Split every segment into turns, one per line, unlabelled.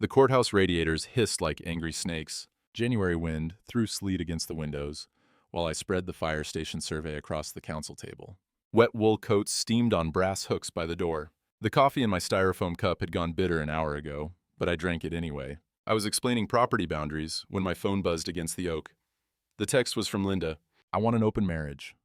The courthouse radiators hissed like angry snakes. January wind threw sleet against the windows, while I spread the fire station survey across the council table. Wet wool coats steamed on brass hooks by the door. The coffee in my styrofoam cup had gone bitter an hour ago, but I drank it anyway. I was explaining property boundaries when my phone buzzed against the oak. The text was from Linda. "I want an open marriage.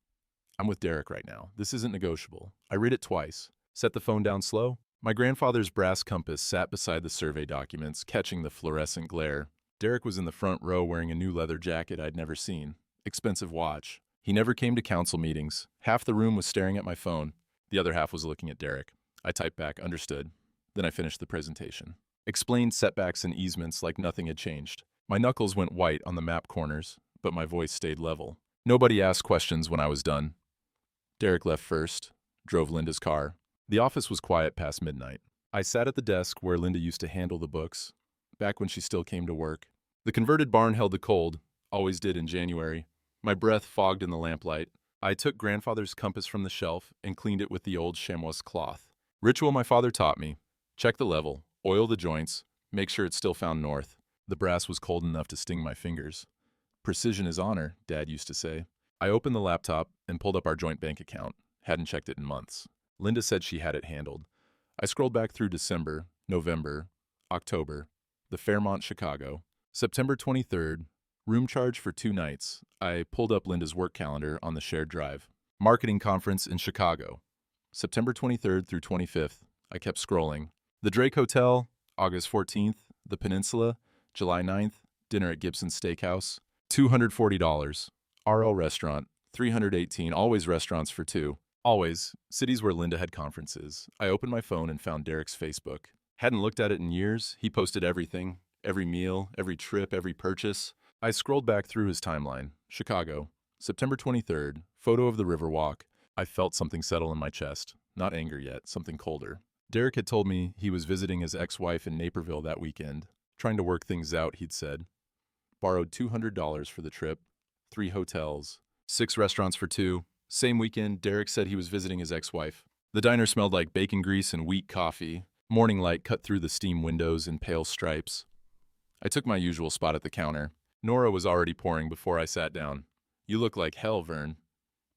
I'm with Derek right now. This isn't negotiable." I read it twice. Set the phone down slow. My grandfather's brass compass sat beside the survey documents, catching the fluorescent glare. Derek was in the front row wearing a new leather jacket I'd never seen. Expensive watch. He never came to council meetings. Half the room was staring at my phone. The other half was looking at Derek. I typed back, "Understood." Then I finished the presentation. Explained setbacks and easements like nothing had changed. My knuckles went white on the map corners, but my voice stayed level. Nobody asked questions when I was done. Derek left first, drove Linda's car. The office was quiet past midnight. I sat at the desk where Linda used to handle the books, back when she still came to work. The converted barn held the cold, always did in January. My breath fogged in the lamplight. I took grandfather's compass from the shelf and cleaned it with the old chamois cloth. Ritual my father taught me. Check the level, oil the joints, make sure it's still found north. The brass was cold enough to sting my fingers. "Precision is honor," Dad used to say. I opened the laptop and pulled up our joint bank account. Hadn't checked it in months. Linda said she had it handled. I scrolled back through December, November, October, the Fairmont, Chicago. September 23rd, room charge for 2 nights. I pulled up Linda's work calendar on the shared drive. Marketing conference in Chicago. September 23rd through 25th. I kept scrolling. The Drake Hotel, August 14th. The Peninsula, July 9th. Dinner at Gibson's Steakhouse. $240. RL Restaurant, $318. Always restaurants for 2. Always, cities where Linda had conferences. I opened my phone and found Derek's Facebook. Hadn't looked at it in years. He posted everything. Every meal, every trip, every purchase. I scrolled back through his timeline. Chicago, September 23rd. Photo of the Riverwalk. I felt something settle in my chest. Not anger yet, something colder. Derek had told me he was visiting his ex-wife in Naperville that weekend. Trying to work things out, he'd said. Borrowed $200 for the trip. 3 hotels. 6 restaurants for 2. Same weekend, Derek said he was visiting his ex-wife. The diner smelled like bacon grease and wheat coffee. Morning light cut through the steam windows in pale stripes. I took my usual spot at the counter. Nora was already pouring before I sat down. "You look like hell, Vern."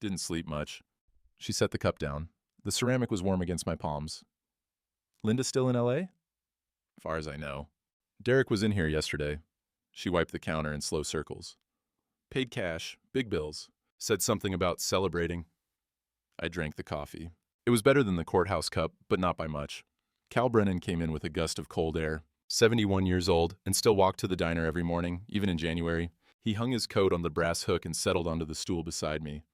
"Didn't sleep much." She set the cup down. The ceramic was warm against my palms. "Linda still in LA?" "Far as I know." "Derek was in here yesterday." She wiped the counter in slow circles. "Paid cash, big bills. Said something about celebrating." I drank the coffee. It was better than the courthouse cup, but not by much. Cal Brennan came in with a gust of cold air. 71 years old, and still walked to the diner every morning, even in January. He hung his coat on the brass hook and settled onto the stool beside me.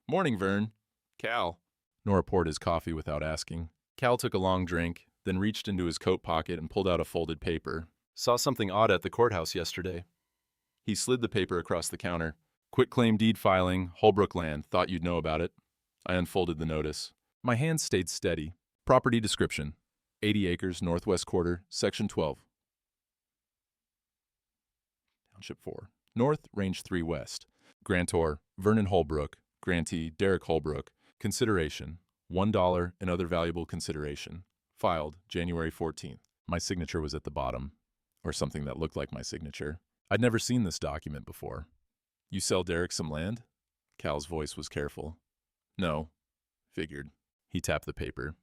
"Morning, Vern." "Cal." Nora poured his coffee without asking. Cal took a long drink, then reached into his coat pocket and pulled out a folded paper. "Saw something odd at the courthouse yesterday." He slid the paper across the counter. "Quitclaim deed filing, Holbrook land. Thought you'd know about it." I unfolded the notice. My hands stayed steady. Property description. 80 acres, northwest quarter, section 12. Township 4. North, range 3 west. Grantor, Vernon Holbrook. Grantee, Derek Holbrook. Consideration, $1 and other valuable consideration. Filed, January 14th. My signature was at the bottom, or something that looked like my signature. I'd never seen this document before. "You sell Derek some land?" Cal's voice was careful. "No." "Figured." He tapped the paper.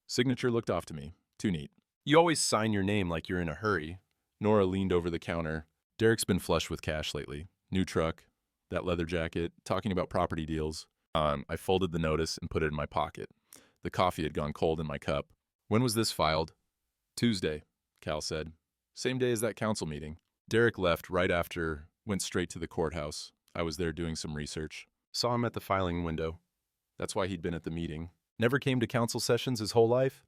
Signature looked off to me. Too neat. "You always sign your name like you're in a hurry." Nora leaned over the counter. "Derek's been flush with cash lately. New truck, that leather jacket, talking about property deals." I folded the notice and put it in my pocket. The coffee had gone cold in my cup. "When was this filed?" "Tuesday," Cal said. "Same day as that council meeting." Derek left right after, went straight to the courthouse. I was there doing some research. Saw him at the filing window. That's why he'd been at the meeting. Never came to council sessions his whole life,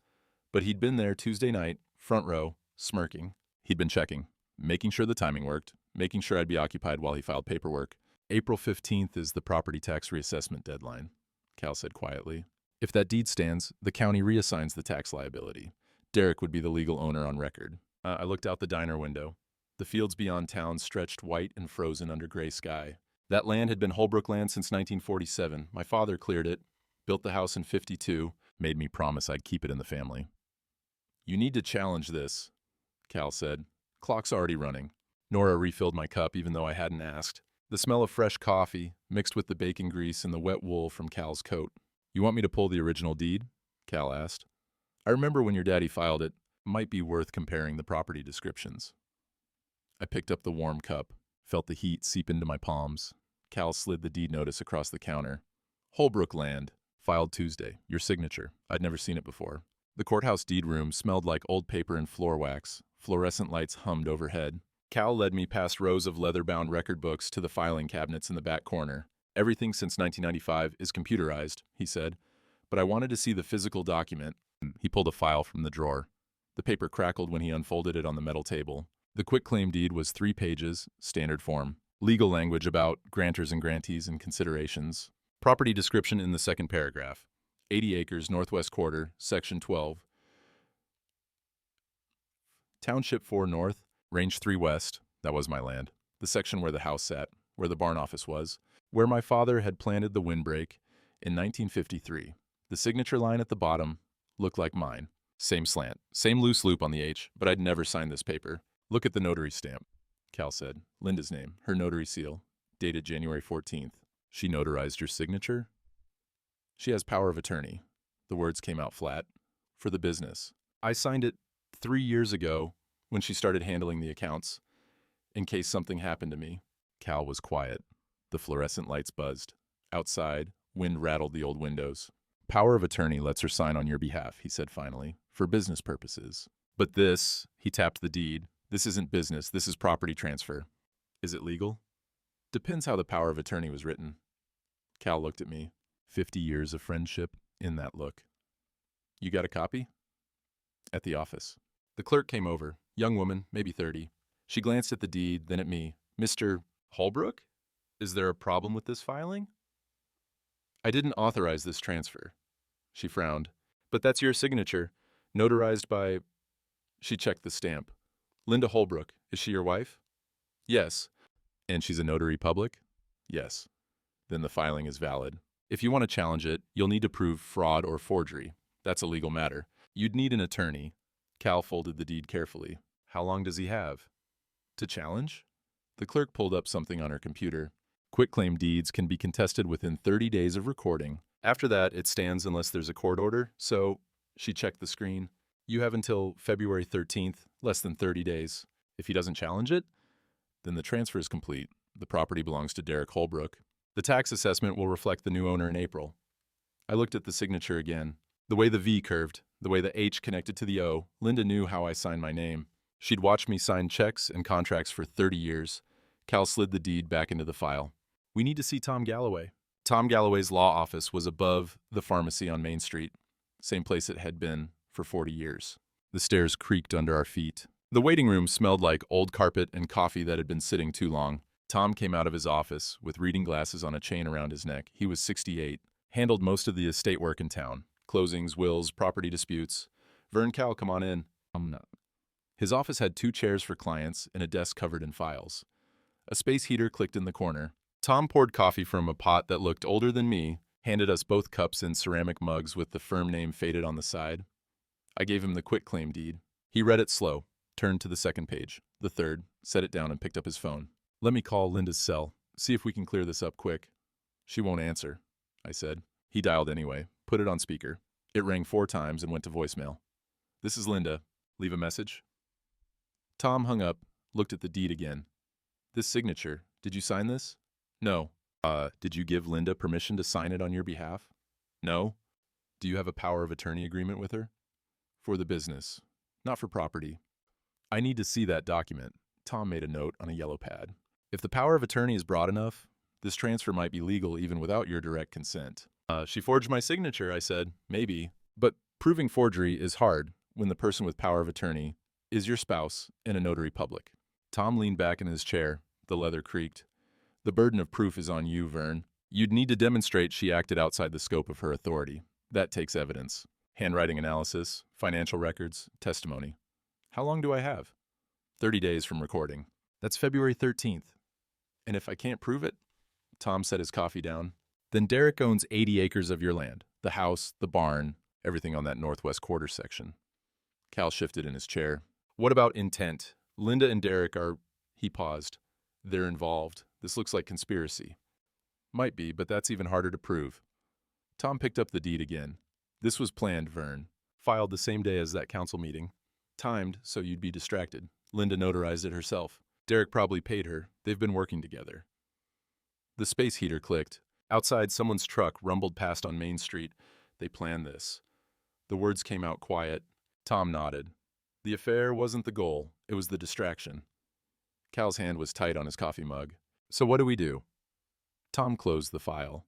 but he'd been there Tuesday night, front row, smirking. He'd been checking, making sure the timing worked, making sure I'd be occupied while he filed paperwork. "April 15th is the property tax reassessment deadline," Cal said quietly. "If that deed stands, the county reassigns the tax liability. Derek would be the legal owner on record." I looked out the diner window. The fields beyond town stretched white and frozen under gray sky. That land had been Holbrook land since 1947. My father cleared it, built the house in 52, made me promise I'd keep it in the family. "You need to challenge this," Cal said. Clock's already running. Nora refilled my cup even though I hadn't asked. The smell of fresh coffee mixed with the bacon grease and the wet wool from Cal's coat. You want me to pull the original deed? Cal asked. I remember when your daddy filed it. Might be worth comparing the property descriptions. I picked up the warm cup, felt the heat seep into my palms. Cal slid the deed notice across the counter. Holbrook land, filed Tuesday. Your signature. I'd never seen it before. The courthouse deed room smelled like old paper and floor wax. Fluorescent lights hummed overhead. Cal led me past rows of leather-bound record books to the filing cabinets in the back corner. Everything since 1995 is computerized, he said, but I wanted to see the physical document. He pulled a file from the drawer. The paper crackled when he unfolded it on the metal table. The quitclaim deed was 3 pages, standard form. Legal language about grantors and grantees and considerations. Property description in the second paragraph. 80 acres, northwest quarter, section 12. Township 4 north, range 3 west. That was my land. The section where the house sat, where the barn office was, where my father had planted the windbreak in 1953. The signature line at the bottom looked like mine. Same slant, same loose loop on the H, but I'd never signed this paper. Look at the notary stamp, Cal said. Linda's name, her notary seal, dated January 14th. She notarized your signature? She has power of attorney. The words came out flat. For the business. I signed it 3 years ago when she started handling the accounts, in case something happened to me. Cal was quiet. The fluorescent lights buzzed. Outside, wind rattled the old windows. Power of attorney lets her sign on your behalf, he said finally, for business purposes. But this, he tapped the deed, this isn't business, this is property transfer. Is it legal? Depends how the power of attorney was written. Cal looked at me. 50 years of friendship in that look. You got a copy? At the office. The clerk came over, young woman, maybe 30. She glanced at the deed, then at me. Mr. Holbrook? Is there a problem with this filing? I didn't authorize this transfer. She frowned. But that's your signature, notarized by... She checked the stamp. Linda Holbrook, is she your wife? Yes. And she's a notary public? Yes. Then the filing is valid. If you want to challenge it, you'll need to prove fraud or forgery. That's a legal matter. You'd need an attorney. Cal folded the deed carefully. How long does he have? To challenge? The clerk pulled up something on her computer. Quitclaim deeds can be contested within 30 days of recording. After that, it stands unless there's a court order, so she checked the screen. You have until February 13th, less than 30 days. If he doesn't challenge it, then the transfer is complete. The property belongs to Derek Holbrook. The tax assessment will reflect the new owner in April. I looked at the signature again. The way the V curved, the way the H connected to the O, Linda knew how I signed my name. She'd watched me sign checks and contracts for 30 years. Cal slid the deed back into the file. We need to see Tom Galloway. Tom Galloway's law office was above the pharmacy on Main Street, same place it had been for 40 years. The stairs creaked under our feet. The waiting room smelled like old carpet and coffee that had been sitting too long. Tom came out of his office with reading glasses on a chain around his neck. He was 68, handled most of the estate work in town. Closings, wills, property disputes. Vern Cal, come on in. His office had 2 chairs for clients and a desk covered in files. A space heater clicked in the corner. Tom poured coffee from a pot that looked older than me, handed us both cups in ceramic mugs with the firm name faded on the side. I gave him the quitclaim deed. He read it slow, turned to the second page, the third, set it down and picked up his phone. Let me call Linda's cell, see if we can clear this up quick. She won't answer, I said. He dialed anyway, put it on speaker. It rang 4 times and went to voicemail. This is Linda. Leave a message? Tom hung up, looked at the deed again. This signature, did you sign this? No. Did you give Linda permission to sign it on your behalf? No. Do you have a power of attorney agreement with her? For the business, not for property. I need to see that document. Tom made a note on a yellow pad. If the power of attorney is broad enough, this transfer might be legal even without your direct consent. She forged my signature, I said. Maybe. But proving forgery is hard when the person with power of attorney is your spouse and a notary public. Tom leaned back in his chair. The leather creaked. The burden of proof is on you, Vern. You'd need to demonstrate she acted outside the scope of her authority. That takes evidence. Handwriting analysis, financial records, testimony. How long do I have? 30 days from recording. That's February 13th. And if I can't prove it? Tom set his coffee down. Then Derek owns 80 acres of your land. The house, the barn, everything on that northwest quarter section. Cal shifted in his chair. What about intent? Linda and Derek are... He paused. They're involved. This looks like conspiracy. Might be, but that's even harder to prove. Tom picked up the deed again. This was planned, Vern. Filed the same day as that council meeting. Timed so you'd be distracted. Linda notarized it herself. Derek probably paid her. They've been working together. The space heater clicked. Outside, someone's truck rumbled past on Main Street. They planned this. The words came out quiet. Tom nodded. The affair wasn't the goal. It was the distraction. Cal's hand was tight on his coffee mug. So what do we do? Tom closed the file.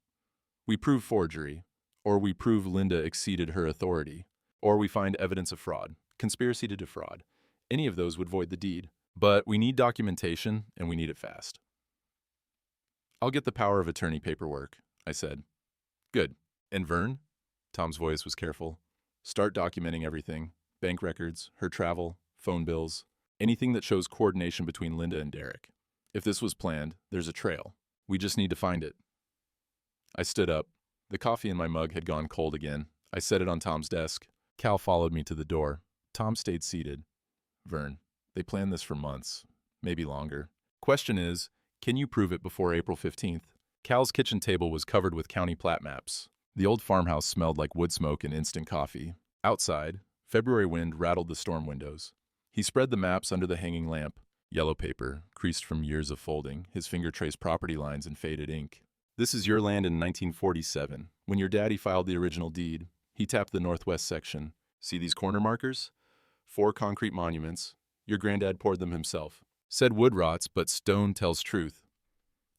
We prove forgery, or we prove Linda exceeded her authority, or we find evidence of fraud, conspiracy to defraud. Any of those would void the deed. But we need documentation, and we need it fast. I'll get the power of attorney paperwork, I said. Good. And Vern? Tom's voice was careful. Start documenting everything. Bank records, her travel, phone bills, anything that shows coordination between Linda and Derek. If this was planned, there's a trail. We just need to find it. I stood up. The coffee in my mug had gone cold again. I set it on Tom's desk. Cal followed me to the door. Tom stayed seated. Vern, they planned this for months, maybe longer. Question is, can you prove it before April 15th? Cal's kitchen table was covered with county plat maps. The old farmhouse smelled like wood smoke and instant coffee. Outside, February wind rattled the storm windows. He spread the maps under the hanging lamp. Yellow paper, creased from years of folding. His finger traced property lines in faded ink. This is your land in 1947. When your daddy filed the original deed, he tapped the northwest section. See these corner markers? 4 concrete monuments. Your granddad poured them himself. Said wood rots, but stone tells truth.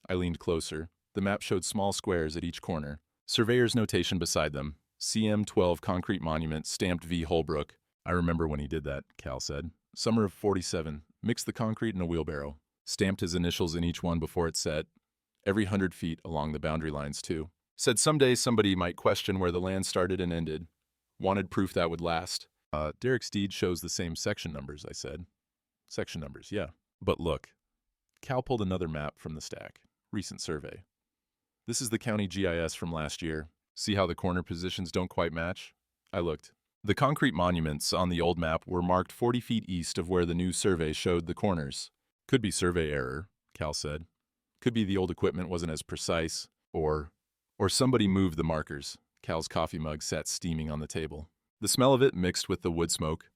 I leaned closer. The map showed small squares at each corner. Surveyor's notation beside them. CM12 concrete monument, stamped V. Holbrook. I remember when he did that, Cal said. Summer of 47. Mixed the concrete in a wheelbarrow. Stamped his initials in each one before it set. Every 100 feet along the boundary lines, too. Said someday somebody might question where the land started and ended. Wanted proof that would last. Derek's deed shows the same section numbers, I said. Section numbers, yeah. But look. Cal pulled another map from the stack. Recent survey. This is the county GIS from last year. See how the corner positions don't quite match? I looked. The concrete monuments on the old map were marked 40 feet east of where the new survey showed the corners. Could be survey error, Cal said. Could be the old equipment wasn't as precise, or somebody moved the markers. Cal's coffee mug sat steaming on the table. The smell of it mixed with the wood smoke.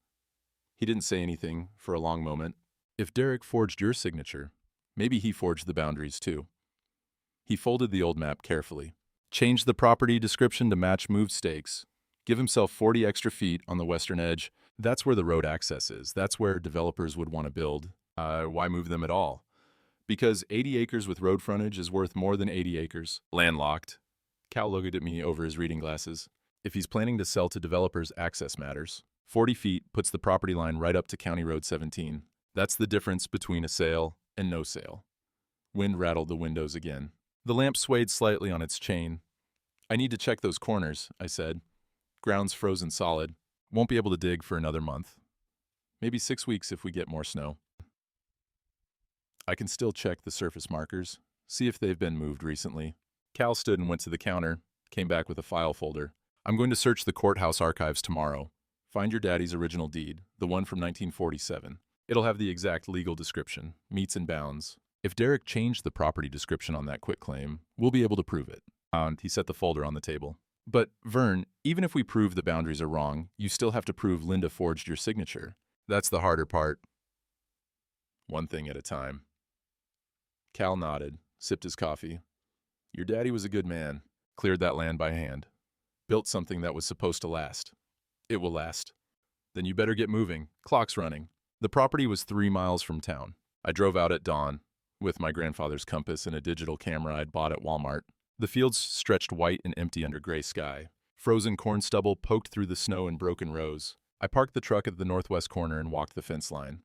He didn't say anything for a long moment. If Derek forged your signature, maybe he forged the boundaries too. He folded the old map carefully. Changed the property description to match moved stakes. Give himself 40 extra feet on the western edge. That's where the road access is. That's where developers would want to build. Why move them at all? Because 80 acres with road frontage is worth more than 80 acres. Landlocked. Cal looked at me over his reading glasses. If he's planning to sell to developers, access matters. 40 feet puts the property line right up to County Road 17. That's the difference between a sale and no sale. Wind rattled the windows again. The lamp swayed slightly on its chain. I need to check those corners, I said. Ground's frozen solid. Won't be able to dig for another month. Maybe 6 weeks if we get more snow. I can still check the surface markers, see if they've been moved recently. Cal stood and went to the counter, came back with a file folder. I'm going to search the courthouse archives tomorrow. Find your daddy's original deed, the one from 1947. It'll have the exact legal description, meets and bounds. If Derek changed the property description on that quitclaim, we'll be able to prove it. And he set the folder on the table. But, Vern, even if we prove the boundaries are wrong, you still have to prove Linda forged your signature. That's the harder part. One thing at a time. Cal nodded, sipped his coffee. Your daddy was a good man. Cleared that land by hand. Built something that was supposed to last. It will last. Then you better get moving. Clock's running. The property was 3 miles from town. I drove out at dawn, with my grandfather's compass and a digital camera I'd bought at Walmart. The fields stretched white and empty under gray sky. Frozen corn stubble poked through the snow in broken rows. I parked the truck at the northwest corner and walked the fence line.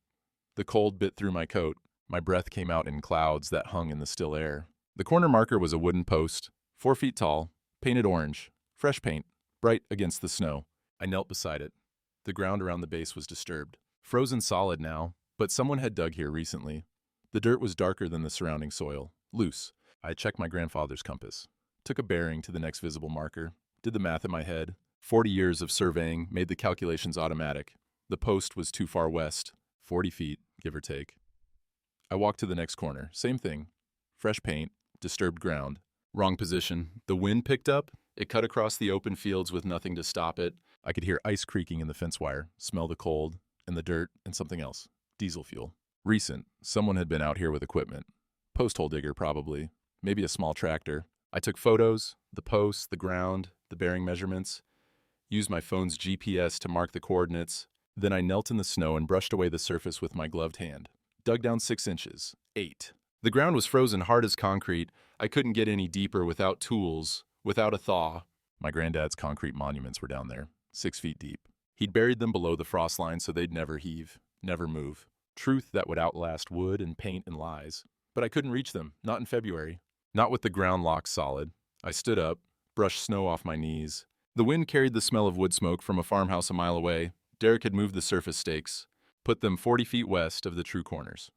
The cold bit through my coat. My breath came out in clouds that hung in the still air. The corner marker was a wooden post, 4 feet tall, painted orange, fresh paint, bright against the snow. I knelt beside it. The ground around the base was disturbed. Frozen solid now, but someone had dug here recently. The dirt was darker than the surrounding soil, loose. I checked my grandfather's compass, took a bearing to the next visible marker, did the math in my head. 40 years of surveying made the calculations automatic. The post was too far west, 40 feet, give or take. I walked to the next corner. Same thing. Fresh paint, disturbed ground. Wrong position. The wind picked up. It cut across the open fields with nothing to stop it. I could hear ice creaking in the fence wire, smell the cold, and the dirt, and something else. Diesel fuel. Recent. Someone had been out here with equipment. Post hole digger, probably. Maybe a small tractor. I took photos, the posts, the ground, the bearing measurements, used my phone's GPS to mark the coordinates. Then I knelt in the snow and brushed away the surface with my gloved hand. Dug down 6 inches. 8. The ground was frozen hard as concrete. I couldn't get any deeper without tools, without a thaw. My granddad's concrete monuments were down there, 6 feet deep. He'd buried them below the frost line so they'd never heave, never move. Truth that would outlast wood and paint and lies. But I couldn't reach them, not in February. Not with the ground locked solid. I stood up, brushed snow off my knees. The wind carried the smell of wood smoke from a farmhouse a mile away. Derek had moved the surface stakes, put them 40 feet west of the true corners.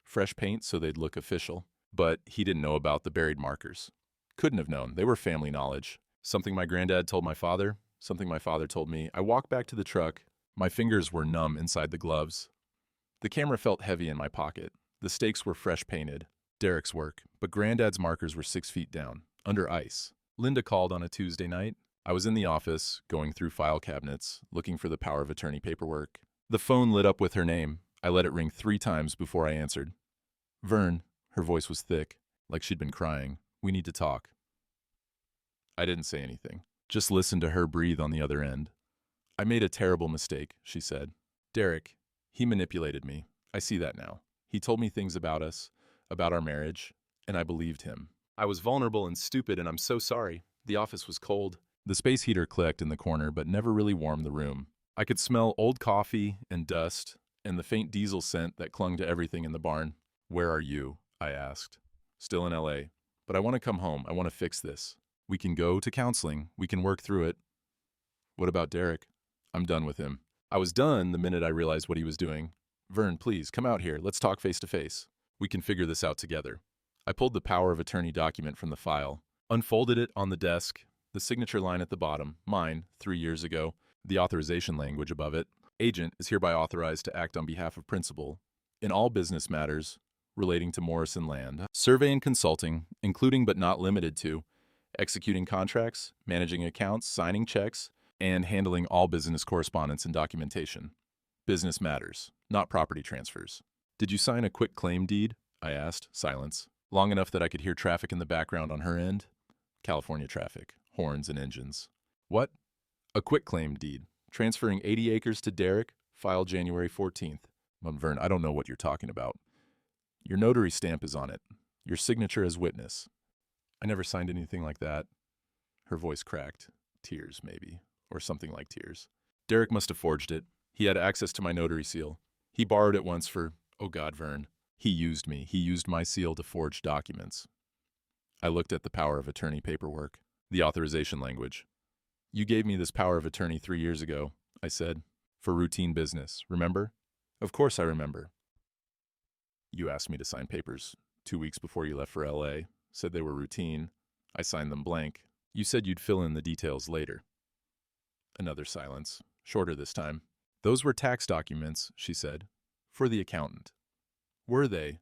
Fresh paint so they'd look official. But he didn't know about the buried markers. Couldn't have known. They were family knowledge. Something my granddad told my father, something my father told me. I walked back to the truck. My fingers were numb inside the gloves. The camera felt heavy in my pocket. The stakes were fresh painted. Derek's work, but Granddad's markers were 6 feet down, under ice. Linda called on a Tuesday night. I was in the office, going through file cabinets, looking for the power of attorney paperwork. The phone lit up with her name. I let it ring 3 times before I answered. Vern, her voice was thick, like she'd been crying. We need to talk. I didn't say anything, just listened to her breathe on the other end. I made a terrible mistake, she said. Derek, he manipulated me. I see that now. He told me things about us, about our marriage, and I believed him. I was vulnerable and stupid, and I'm so sorry. The office was cold. The space heater clicked in the corner, but never really warmed the room. I could smell old coffee and dust and the faint diesel scent that clung to everything in the barn. Where are you? I asked. Still in LA. But I want to come home. I want to fix this. We can go to counseling. We can work through it. What about Derek? I'm done with him. I was done the minute I realized what he was doing. Vern, please, come out here. Let's talk face to face. We can figure this out together. I pulled the power of attorney document from the file, unfolded it on the desk, the signature line at the bottom, mine, 3 years ago, the authorization language above it. Agent is hereby authorized to act on behalf of principal in all business matters relating to Morrison Land, survey and consulting, including but not limited to executing contracts, managing accounts, signing checks, and handling all business correspondence and documentation. Business matters, not property transfers. Did you sign a quick claim deed? I asked. Silence. Long enough that I could hear traffic in the background on her end. California traffic, horns and engines. What? A quick claim deed. Transferring 80 acres to Derek, filed January 14th. Vern, I don't know what you're talking about. Your notary stamp is on it. Your signature as witness. I never signed anything like that. Her voice cracked. Tears, maybe. Or something like tears. Derek must have forged it. He had access to my notary seal. He borrowed it once for, oh God, Vern. He used me. He used my seal to forge documents. I looked at the power of attorney paperwork, the authorization language. You gave me this power of attorney 3 years ago, I said, for routine business, remember? Of course I remember. You asked me to sign papers 2 weeks before you left for LA, said they were routine. I signed them blank. You said you'd fill in the details later. Another silence, shorter this time. Those were tax documents, she said, for the accountant. Were they?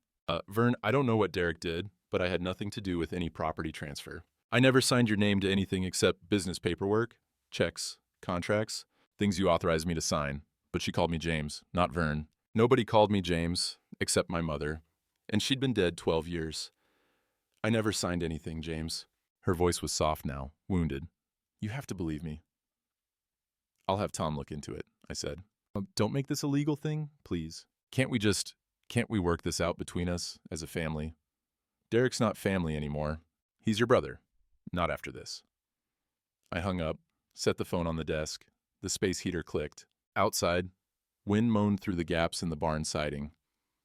Vern, I don't know what Derek did, but I had nothing to do with any property transfer. I never signed your name to anything except business paperwork, checks, contracts, things you authorized me to sign. But she called me James, not Vern. Nobody called me James, except my mother, and she'd been dead 12 years. I never signed anything, James. Her voice was soft now, wounded. You have to believe me. I'll have Tom look into it, I said. Don't make this a legal thing, please. Can't we work this out between us as a family? Derek's not family anymore. He's your brother. Not after this. I hung up, set the phone on the desk. The space heater clicked. Outside, wind moaned through the gaps in the barn siding.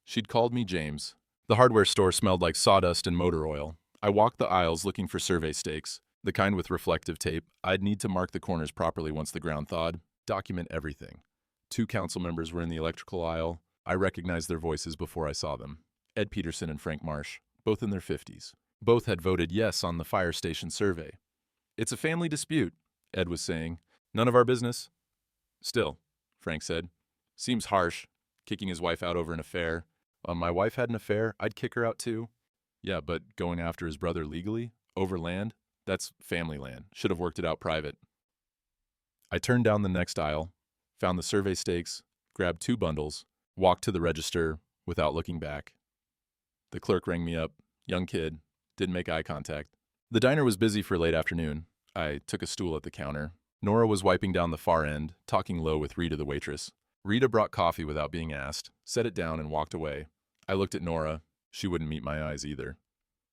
She'd called me James. The hardware store smelled like sawdust and motor oil. I walked the aisles looking for survey stakes, the kind with reflective tape. I'd need to mark the corners properly once the ground thawed. Document everything. 2 council members were in the electrical aisle. I recognized their voices before I saw them. Ed Peterson and Frank Marsh, both in their 50s. Both had voted yes on the fire station survey. It's a family dispute, Ed was saying. None of our business. Still, Frank said. Seems harsh. Kicking his wife out over an affair. My wife had an affair, I'd kick her out too. Yeah, but going after his brother legally? Over land? That's family land. Should have worked it out private. I turned down the next aisle, found the survey stakes, grabbed 2 bundles, walked to the register without looking back. The clerk rang me up. Young kid. Didn't make eye contact. The diner was busy for late afternoon. I took a stool at the counter. Nora was wiping down the far end, talking low with Rita, the waitress. Rita brought coffee without being asked, set it down, and walked away. I looked at Nora. She wouldn't meet my eyes either.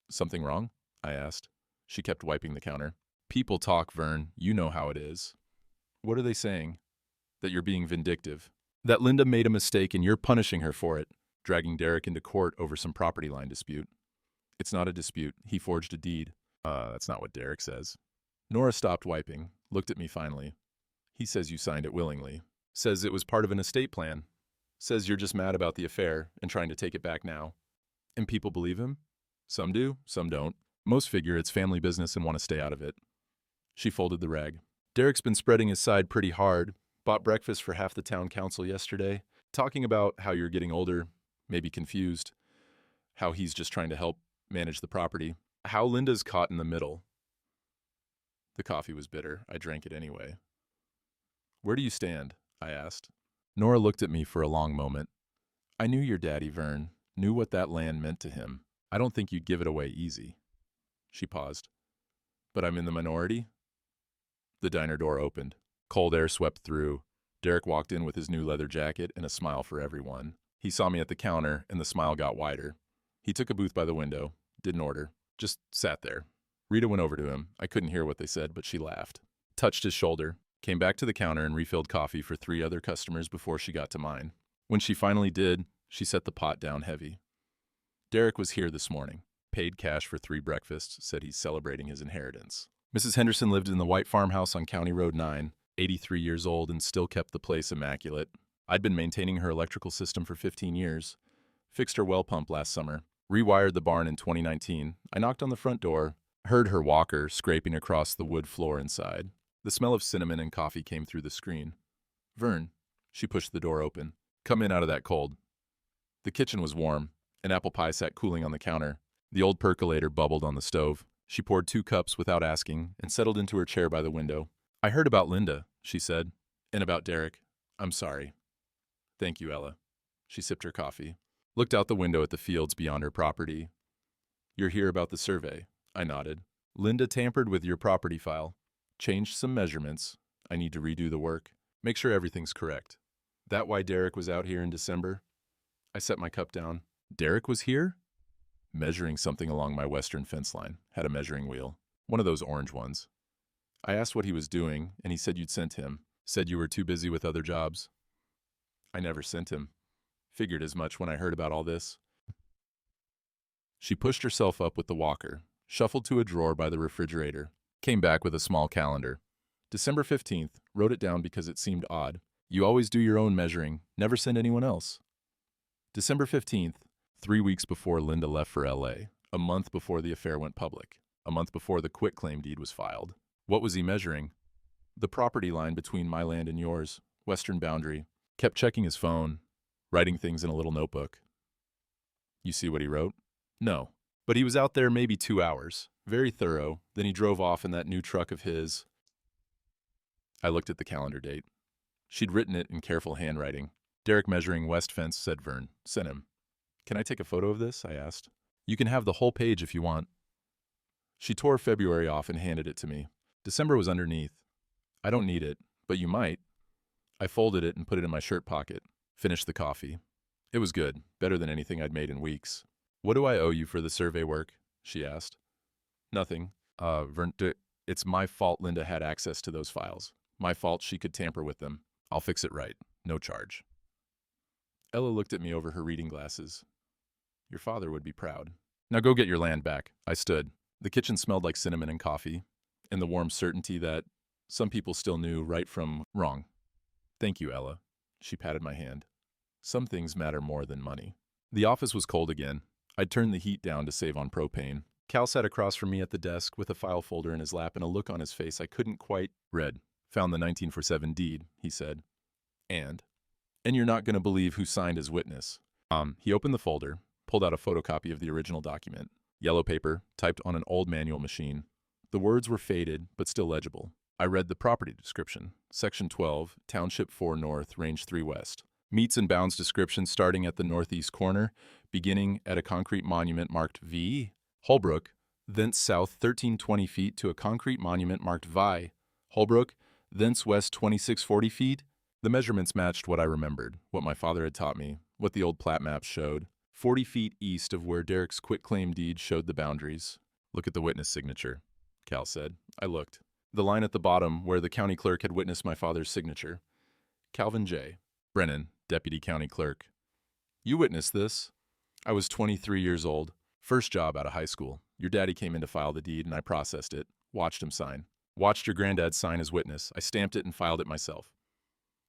Something wrong? I asked. She kept wiping the counter. People talk, Vern. You know how it is. What are they saying? That you're being vindictive. That Linda made a mistake and you're punishing her for it, dragging Derek into court over some property line dispute. It's not a dispute. He forged a deed. That's not what Derek says. Nora stopped wiping, looked at me finally. He says you signed it willingly. Says it was part of an estate plan. Says you're just mad about the affair and trying to take it back now. And people believe him? Some do, some don't. Most figure it's family business and want to stay out of it. She folded the rag. Derek's been spreading his side pretty hard. Bought breakfast for half the town council yesterday, talking about how you're getting older, maybe confused, how he's just trying to help manage the property, how Linda's caught in the middle. The coffee was bitter. I drank it anyway. Where do you stand? I asked. Nora looked at me for a long moment. I knew your daddy, Vern, knew what that land meant to him. I don't think you'd give it away easy. She paused. But I'm in the minority? The diner door opened. Cold air swept through. Derek walked in with his new leather jacket and a smile for everyone. He saw me at the counter, and the smile got wider. He took a booth by the window, didn't order, just sat there. Rita went over to him. I couldn't hear what they said, but she laughed. Touched his shoulder, came back to the counter and refilled coffee for 3 other customers before she got to mine. When she finally did, she set the pot down heavy. Derek was here this morning. Paid cash for 3 breakfasts, said he's celebrating his inheritance. Mrs. Henderson lived in the white farmhouse on County Road 9, 83 years old, and still kept the place immaculate. I'd been maintaining her electrical system for 15 years. Fixed her well pump last summer. Rewired the barn in 2019. I knocked on the front door. Heard her walker scraping across the wood floor inside. The smell of cinnamon and coffee came through the screen. Vern. She pushed the door open. Come in out of that cold. The kitchen was warm. An apple pie sat cooling on the counter. The old percolator bubbled on the stove. She poured 2 cups without asking and settled into her chair by the window. I heard about Linda, she said, and about Derek. I'm sorry. Thank you, Ella. She sipped her coffee. Looked out the window at the fields beyond her property. You're here about the survey. I nodded. Linda tampered with your property file. Changed some measurements. I need to redo the work. Make sure everything's correct. That why Derek was out here in December? I set my cup down. Derek was here? Measuring something along my western fence line. Had a measuring wheel. One of those orange ones. I asked what he was doing, and he said you'd sent him. Said you were too busy with other jobs. I never sent him. Figured as much when I heard about all this. She pushed herself up with the walker, shuffled to a drawer by the refrigerator, came back with a small calendar. December 15th, wrote it down because it seemed odd. You always do your own measuring, never send anyone else. December 15th, 3 weeks before Linda left for L.A., a month before the affair went public, a month before the quitclaim deed was filed. What was he measuring? The property line between my land and yours, western boundary. Kept checking his phone, writing things in a little notebook. You see what he wrote? No. But he was out there maybe 2 hours, very thorough, then he drove off in that new truck of his. I looked at the calendar date. She'd written it in careful handwriting. Derek measuring west fence, said Vern. Sent him. Can I take a photo of this? I asked. You can have the whole page if you want. She tore February off and handed it to me. December was underneath. I don't need it, but you might. I folded it and put it in my shirt pocket. Finished the coffee. It was good, better than anything I'd made in weeks. What do I owe you for the survey work? She asked. Nothing. Vern, it's my fault Linda had access to those files. My fault she could tamper with them. I'll fix it right. No charge. Ella looked at me over her reading glasses. Your father would be proud. Now go get your land back. I stood. The kitchen smelled like cinnamon and coffee, and the warm certainty that some people still knew right from wrong. Thank you, Ella. She patted my hand. Some things matter more than money. The office was cold again. I'd turned the heat down to save on propane. Cal sat across from me at the desk with a file folder in his lap and a look on his face I couldn't quite read. Found the 1947 deed, he said. And? And you're not going to believe who signed as witness. He opened the folder, pulled out a photocopy of the original document. Yellow paper, typed on an old manual machine. The words were faded, but still legible. I read the property description. Section 12, Township 4 North, Range 3 West. Meets and bounds description starting at the northeast corner, beginning at a concrete monument marked V. Holbrook, thence south 1320 feet to a concrete monument marked Vi. Holbrook, thence west 2640 feet. The measurements matched what I remembered, what my father had taught me, what the old plat maps showed. 40 feet east of where Derek's quitclaim deed showed the boundaries. Look at the witness signature, Cal said. I looked. The line at the bottom where the county clerk had witnessed my father's signature. Calvin J. Brennan, Deputy County Clerk. You witnessed this. I was 23 years old. First job out of high school. Your daddy came in to file the deed and I processed it. Watched him sign. Watched your granddad sign as witness. I stamped it and filed it myself.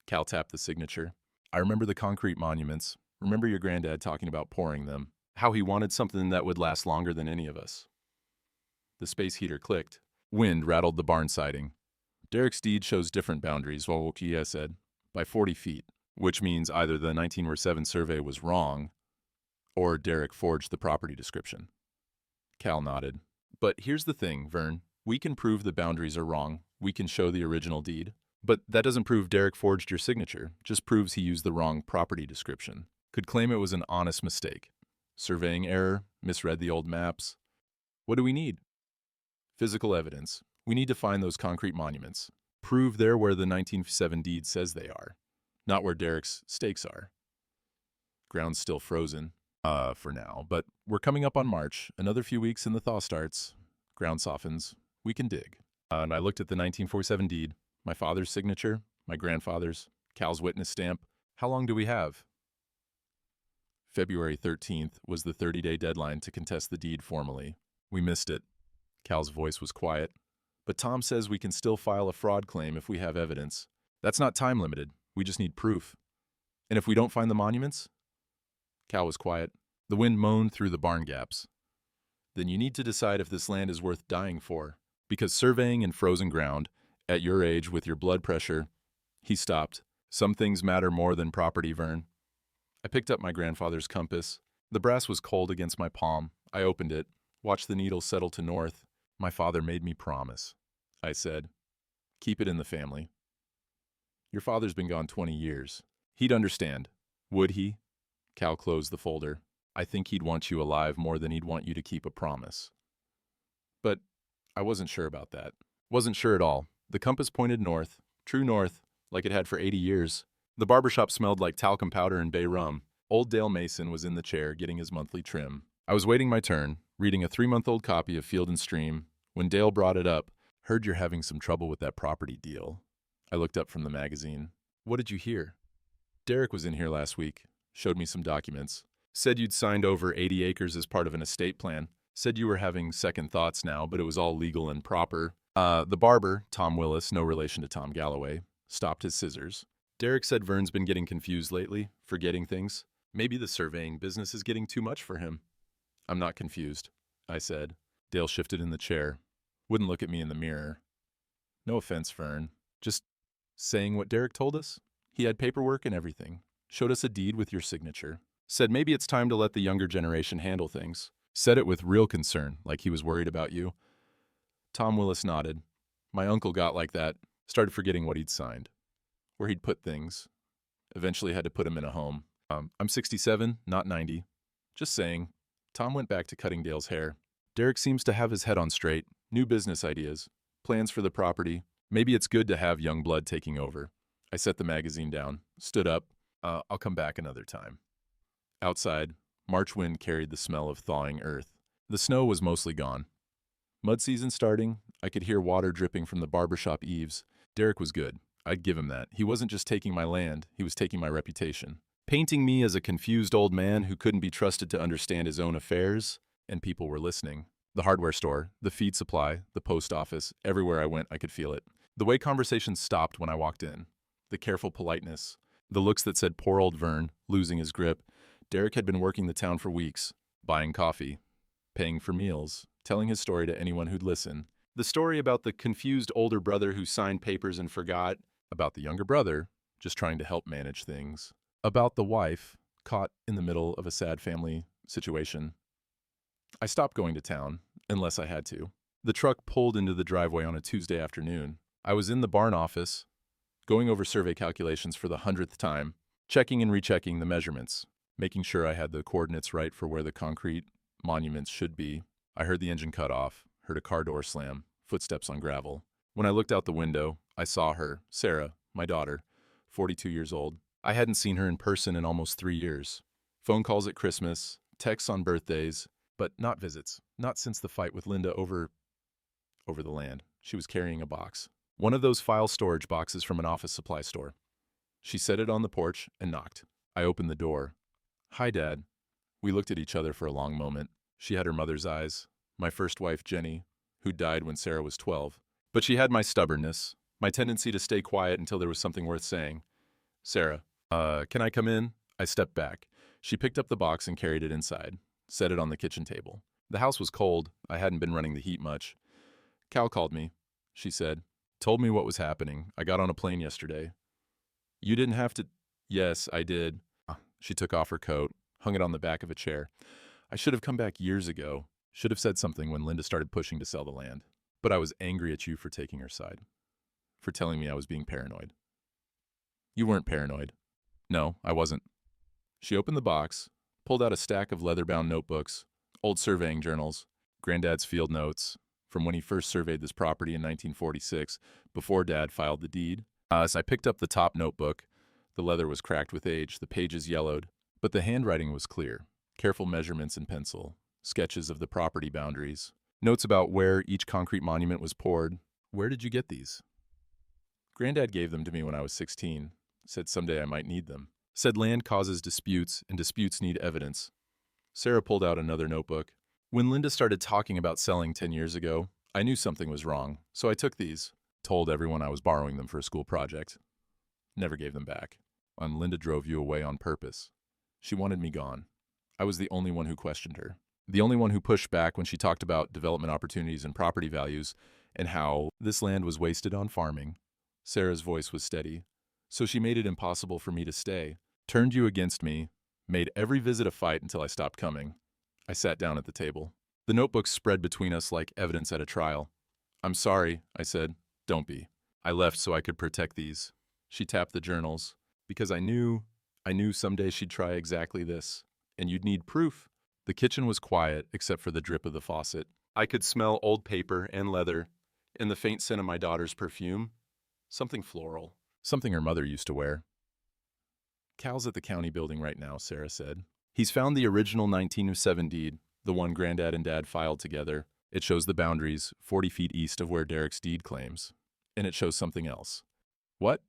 Cal tapped the signature. I remember the concrete monuments. Remember your granddad talking about pouring them. How he wanted something that would last longer than any of us. The space heater clicked. Wind rattled the barn siding. Derek's deed shows different boundaries, Wokia said, by 40 feet, which means either the 1907 survey was wrong or Derek forged the property description. Cal nodded. But here's the thing, Vern. We can prove the boundaries are wrong. We can show the original deed. But that doesn't prove Derek forged your signature. Just proves he used the wrong property description. Could claim it was an honest mistake. Surveying error, misread the old maps. What do we need? Physical evidence. We need to find those concrete monuments. Prove they're where the 1907 deed says they are, not where Derek's stakes are. Ground's still frozen, for now, but we're coming up on March. Another few weeks and the thaw starts. Ground softens. We can dig. And I looked at the 1947 deed, my father's signature, my grandfather's, Cal's witness stamp. How long do we have? February 13th was the 30-day deadline to contest the deed formally. We missed it. Cal's voice was quiet. But Tom says we can still file a fraud claim if we have evidence. That's not time limited. We just need proof. And if we don't find the monuments? Cal was quiet. The wind moaned through the barn gaps. Then you need to decide if this land is worth dying for. Because surveying in frozen ground, at your age with your blood pressure, he stopped. Some things matter more than property, Vern. I picked up my grandfather's compass. The brass was cold against my palm. I opened it, watched the needle settle to north. My father made me promise. I said, keep it in the family. Your father's been gone 20 years. He'd understand. Would he? Cal closed the folder. I think he'd want you alive more than he'd want you to keep a promise. But I wasn't sure about that. Wasn't sure at all. The compass pointed north, true north, like it had for 80 years. The barbershop smelled like talcum powder and bay rum. Old Dale Mason was in the chair getting his monthly trim. I was waiting my turn, reading a 3-month-old copy of Field and Stream, when Dale brought it up. Heard you're having some trouble with that property deal. I looked up from the magazine. What did you hear? Derek was in here last week. Showed me some documents. Said you'd signed over 80 acres as part of an estate plan. Said you were having second thoughts now, but it was all legal and proper. The barber, Tom Willis, no relation to Tom Galloway, stopped his scissors. Derek said Vern's been getting confused lately, forgetting things. Maybe the surveying business is getting too much for him. I'm not confused, I said. Dale shifted in the chair. Wouldn't look at me in the mirror. No offense, Vern. Just saying what Derek told us. He had paperwork and everything. Showed us a deed with your signature. Said maybe it's time to let the younger generation handle things. Said it with real concern, like he was worried about you. Tom Willis nodded. My uncle got like that. Started forgetting what he'd signed. Where he'd put things. Eventually had to put him in a home. I'm 67, not 90. Just saying. Tom went back to cutting Dale's hair. Derek seems to have his head on straight. New business ideas. Plans for the property. Maybe it's good to have young blood taking over. I set the magazine down. Stood up. I'll come back another time. Outside, March wind carried the smell of thawing earth. The snow was mostly gone. Mud season starting. I could hear water dripping from the barbershop eaves. Derek was good. I'd give him that. He wasn't just taking my land, he was taking my reputation. Painting me as a confused old man who couldn't be trusted to understand his own affairs, and people were listening. The hardware store, the feed supply, the post office, everywhere I went I could feel it. The way conversations stopped when I walked in. The careful politeness. The looks that said poor old Vern, losing his grip. Derek had been working the town for weeks, buying coffee, paying for meals, telling his story to anyone who'd listen. The story about the confused older brother who signed papers and forgot, about the younger brother, just trying to help manage things. About the wife, caught in the middle of a sad family situation. I stopped going to town, unless I had to. The truck pulled into the driveway on a Tuesday afternoon. I was in the barn office, going over survey calculations for the 100th time, checking and rechecking the measurements, making sure I had the coordinates right for where the concrete monuments should be. I heard the engine cut off, heard a car door slam, footsteps on gravel. When I looked out the window, I saw her, Sarah, my daughter, 42 years old. I hadn't seen her in person in almost 3 years. Phone calls at Christmas, texts on birthdays, but not visits. Not since the fight with Linda over the land. She was carrying a box. One of those file storage boxes from an office supply store. She set it on the porch and knocked. I opened the door. "Hi, Dad." We looked at each other for a long moment. She had her mother's eyes. My first wife, Jenny, who died when Sarah was 12. But she had my stubbornness, my tendency to stay quiet until there was something worth saying. "Sarah, can I come in?" I stepped back. She picked up the box and carried it inside, set it on the kitchen table. The house was cold. I hadn't been running the heat much. "Cal called me," she said. "Told me what was happening. I got on a plane yesterday." "You didn't have to—" "Yes, I did." She took off her coat, hung it on the back of a chair. "I should have come back years ago. Should have said something when Linda started pushing to sell the land. But I was angry at you for taking her side, for telling me I was being paranoid." "You weren't paranoid." "No, I wasn't." She opened the box, pulled out a stack of leather-bound notebooks, old surveying journals, Granddad's field notes, from when he first surveyed this property in 1946, before Dad filed the deed. As I picked up the top notebook, the leather was cracked with age, the pages yellowed, but the handwriting was clear. Careful measurements in pencil, sketches of the property boundaries, notes about where each concrete monument was poured. "Where did you get these?" "Granddad gave them to me when I was 16, said someday I might need them. Said land causes disputes, and disputes need evidence." Sarah pulled out another notebook. "When Linda started talking about selling 10 years ago, I knew something was wrong, so I took these. Told everyone I was borrowing them for a school project. Never gave them back. And Linda drove you away on purpose. She wanted me gone. I was the only one who questioned her. The only one who pushed back when she talked about development opportunities and property values and how this land was wasted on farming." Sarah's voice was steady. "So she made it impossible for me to stay. Turned you against me. Made every visit a fight until I stopped coming." I sat down at the table. The notebooks spread between us like evidence at a trial. "I'm sorry," I said. "Don't be. I left so I could protect these." She tapped the journals. "Because I knew someday she'd try exactly this. And you'd need proof." The kitchen was quiet except for the drip of the faucet. I could smell old paper and leather and the faint scent of my daughter's perfume. Something floral. Something her mother used to wear. "Cal's at the county building right now," Sarah said. "He's found the original 1907 deed, the one Granddad and Dad filed together. It shows the boundaries 40 feet east of where Derek's deed claims. And it shows something else." "What?"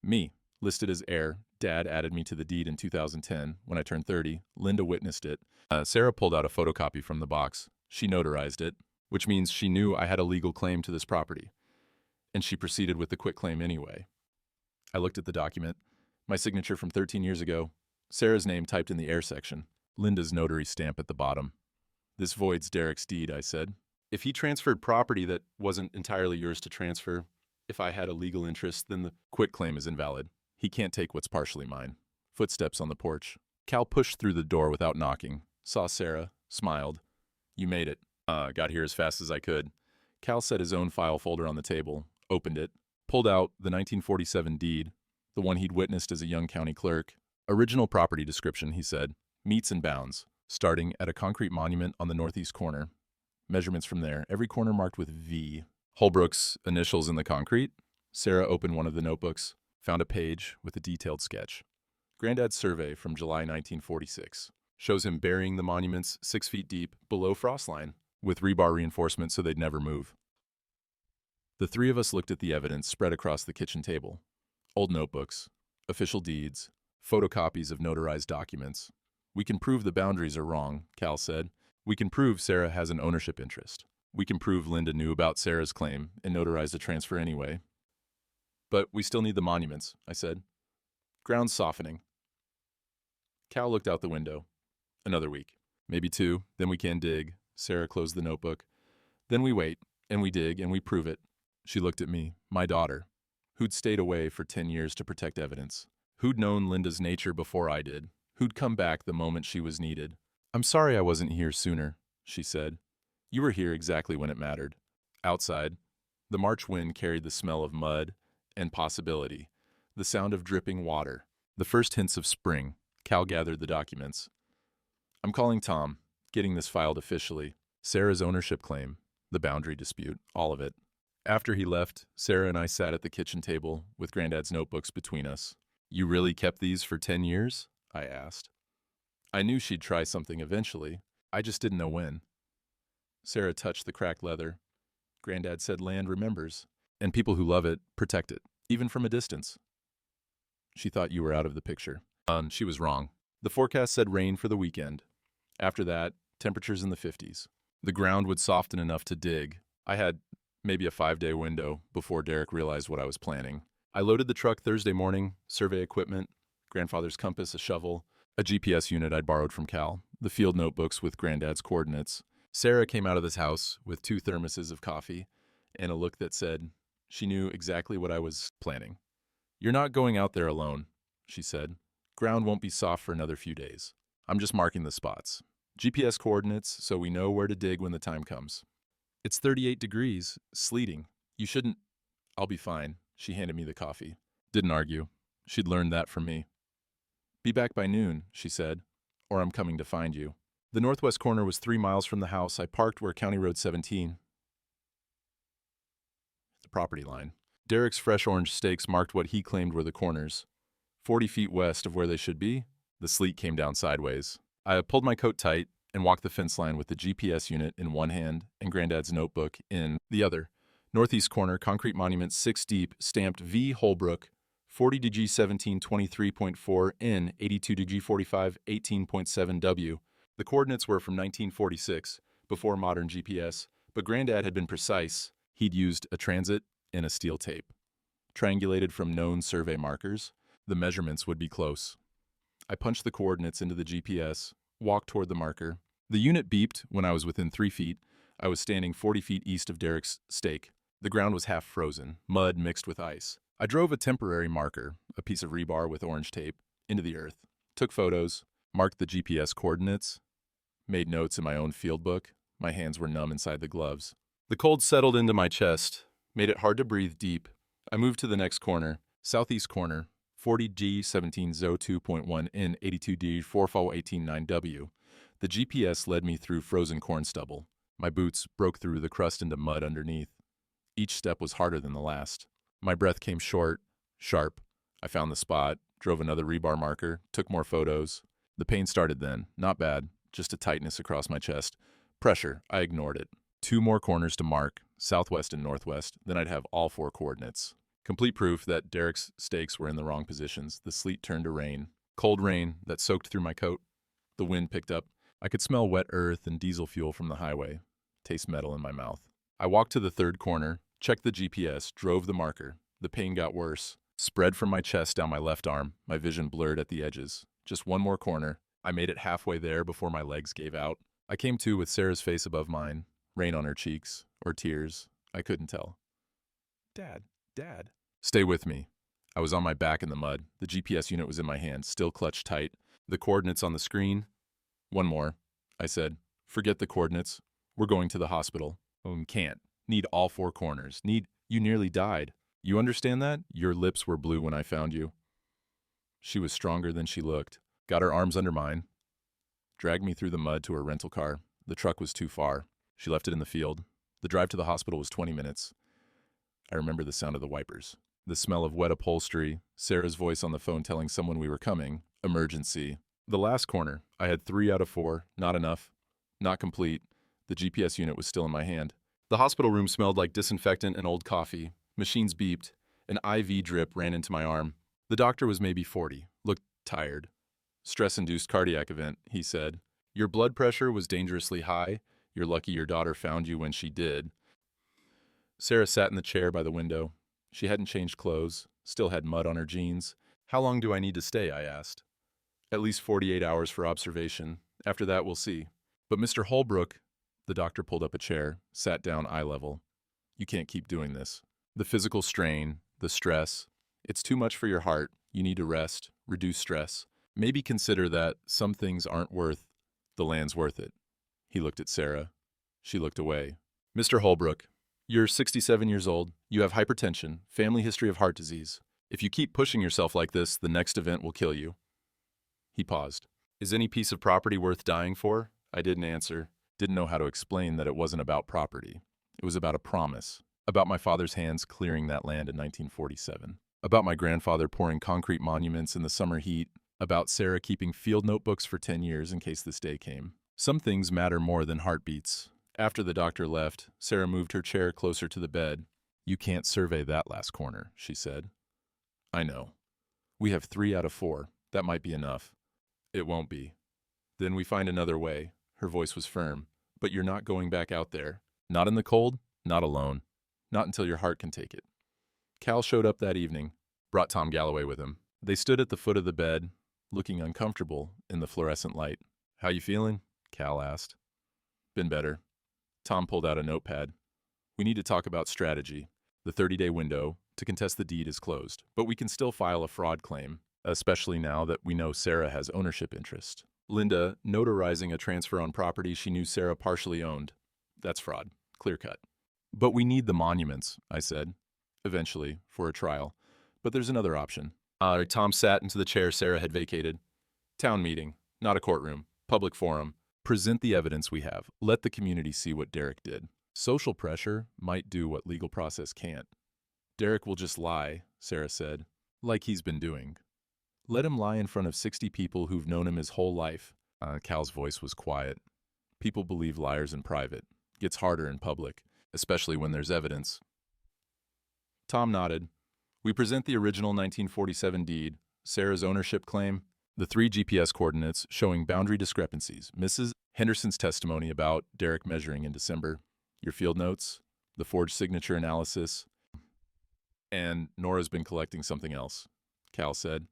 "Me. Listed as heir. Dad added me to the deed in 2010. When I turned 30, Linda witnessed it." Sarah pulled out a photocopy from the box. She notarized it, which means she knew I had a legal claim to this property. And she proceeded with the quitclaim anyway. I looked at the document. My signature from 13 years ago. Sarah's name typed in the heir section. Linda's notary stamp at the bottom. "This voids Derek's deed," I said. "If he transferred property that wasn't entirely yours to transfer, if I had a legal interest, then the quitclaim is invalid. He can't take what's partially mine." Footsteps on the porch. Cal pushed through the door without knocking. Saw Sarah, smiled. "You made it." Got here as fast as I could." Cal set his own file folder on the table, opened it, pulled out the 1947 deed, the one he'd witnessed as a young county clerk. "Original property description," he said. "Meets and bounds, starting at a concrete monument on the northeast corner. Measurements from there, every corner marked with V. Holbrook's initials in the concrete." Sarah opened one of the notebooks, found a page with a detailed sketch. Granddad's survey from July 1946. Shows him burying the monuments 6 feet deep below frost line, with rebar reinforcement so they'd never move. The three of us looked at the evidence spread across the kitchen table. Old notebooks, official deeds, photocopies of notarized documents. "We can prove the boundaries are wrong," Cal said. "We can prove Sarah has an ownership interest. We can prove Linda knew about Sarah's claim and notarized a transfer anyway. But we still need the monuments," I said. "Ground's softening." Cal looked out the window. "Another week. Maybe 2, then we can dig." Sarah closed the notebook. "Then we wait, and we dig, and we prove it." She looked at me, my daughter, who'd stayed away for 10 years to protect evidence, Who'd known Linda's nature before I did? Who'd come back the moment she was needed? I'm sorry I wasn't here sooner, she said. You were here exactly when it mattered. Outside, the March wind carried the smell of mud and possibility, the sound of dripping water, the first hints of spring. Cal gathered the documents. I'm calling Tom, getting this filed officially. Sarah's ownership claim, the boundary dispute, all of it. After he left, Sarah and I sat at the kitchen table with Granddad's notebooks between us. You really kept these for 10 years? I asked. I knew she'd try something eventually. I just didn't know when. Sarah touched the cracked leather. Granddad said land remembers, and people who love it protect it, even from a distance. She thought you were out of the picture. She was wrong. The forecast said rain for the weekend. After that, temperatures in the 50s. The ground would soften enough to dig. I had maybe a 5-day window before Derek realized what I was planning. I loaded the truck Thursday morning, survey equipment, grandfather's compass, a shovel, a GPS unit I'd borrowed from Cal, the field notebooks with Granddad's coordinates. Sarah came out of this house with 2 thermoses of coffee and a look that said she knew exactly what I was planning. You're not going out there alone, she said. Ground won't be soft for another few days. I'm just marking the spots. GPS coordinates so we know where to dig when the time comes. It's 38 degrees, sleeting. You shouldn't... I'll be fine. She handed me the coffee. Didn't argue. She'd learned that from me. Be back by noon, she said, or I'm coming to find you. The northwest corner was 3 miles from the house. I parked where County Road 17, the property line. Derek's fresh orange stakes marked what he claimed were the corners. 40 feet west of where they should be, the sleet came down sideways. I pulled my coat tight and walked the fence line with the GPS unit in one hand and Granddad's notebook in the other. Northeast corner, concrete monument 6 deep, stamped V. Holbrook, 40 to G17 23.4 N, 82 to G45 18.7 W. The coordinates were from 1946, before modern GPS, but Granddad had been precise. He'd used a transit and a steel tape. Triangulated from known survey markers, the measurements would be close. I punched the coordinates into the GPS, walked toward the marker. The unit beeped when I was within 3 feet. I was standing 40 feet east of Derek's stake. The ground was half frozen, mud mixed with ice. I drove a temporary marker, a piece of rebar with orange tape, into the earth, took photos, marked the GPS coordinates, made notes in my own field book. My hands were numb inside the gloves. The cold settled into my chest, made it hard to breathe deep. I moved to the next corner, southeast corner, 40G 1702.1 N 82D 44189W. The GPS led me through frozen corn stubble. My boots broke through the crust into mud underneath. Each step was harder than the last. My breath came short, sharp. I found the spot, drove another rebar marker, took more photos. The pain started then, not bad, just a tightness across my chest. Pressure, I ignored it. 2 more corners to mark, southwest and northwest, then I'd have all 4 coordinates. Complete proof that Derek's stakes were in the wrong positions. The sleet turned to rain. Cold rain that soaked through my coat. The wind picked up. I could smell wet earth and diesel fuel from the highway. Taste metal in my mouth. I walked to the 3rd corner, checked the GPS, drove the marker. The pain got worse. Spread from my chest down my left arm, my vision blurred at the edges. Just 1 more corner. I made it halfway there before my legs gave out. I came to with Sarah's face above mine, rain on her cheeks, or tears. I couldn't tell. Dad. Stay with me. I was on my back in the mud. The GPS unit was in my hand, still clutched tight. The coordinates on the screen. 1 more, I said. Forget the coordinates. We're going to the hospital. Can't. Need all 4 corners. You nearly died. You understand that? Your lips were blue when I found you. She was stronger than she looked. Got her arms under mine. Dragged me through the mud to her rental car. The truck was too far. She left it in the field. The drive to the hospital was 20 minutes. I remember the sound of the wipers. The smell of wet upholstery. Sarah's voice on the phone telling someone we were coming. Emergency. The last corner. I had 3 out of 4. Not enough. Not complete. The GPS unit was still in my hand. The hospital room smelled like disinfectant and old coffee. Machines beeped. An IV drip ran into my arm. The doctor was maybe 40. Looked tired. Stress-induced cardiac event, he said. Your blood pressure was dangerously high. You're lucky your daughter found you when she did. Sarah sat in the chair by the window. She hadn't changed clothes, still had mud on her jeans. How long do I need to stay, I asked. At least 48 hours for observation. After that, we'll see. But Mr. Holbrook, the doctor pulled up a chair, sat down eye level. You can't keep doing this. The physical strain, the stress, it's too much for your heart. You need to rest, reduce stress. Maybe consider that some things aren't worth the land's worth it. He looked at Sarah. She looked away. Mr. Holbrook, you're 67 years old. You have hypertension, family history of heart disease. If you keep pushing yourself like this, the next event will kill you. He paused. Is any piece of property worth dying for? I didn't answer. Didn't know how to explain that it wasn't about property. It was about a promise. About my father's hands clearing that land in 1947. About my grandfather pouring concrete monuments in the summer heat. About Sarah keeping field notebooks for 10 years in case this day came. Some things matter more than heartbeats. After the doctor left, Sarah moved her chair closer to the bed. You can't survey that last corner, she said. I know. We have 3 out of 4. That might be enough. It won't be. Then we find another way. Her voice was firm. But you're not going back out there. Not in the cold, not alone. Not until your heart can take it. Cal showed up that evening, brought Tom Galloway with him. They stood at the foot of the bed, looking uncomfortable in the fluorescent light. How you feeling? Cal asked. Been better. Tom pulled out a notepad. We need to talk about strategy. The 30-day window to contest the deed is closed, but we can still file a fraud claim, especially now that we know Sarah has ownership interest. Linda notarizing a transfer on property she knew Sarah partially owned. That's fraud. Clear cut. But we need the monuments, I said, eventually, for a trial. But there's another option. Tom sat into the chair Sarah had vacated. Town meeting, not a courtroom, public forum. Present the evidence we have. Let the community see what Derek did. Social pressure might do what legal process can't. Derek will just lie, Sarah said, like he's been doing. Let him lie in front of 60 people who've known him his whole life. Cal's voice was quiet. People believe liars in private. Gets harder in public, especially when there's evidence. Tom nodded. We present the original 1947 deed, Sarah's ownership claim, the 3 GPS coordinates showing boundary discrepancies, Mrs. Henderson's testimony about Derek measuring in December, your field notes, the forged signature analysis, and Nora's been collecting something else, Cal said.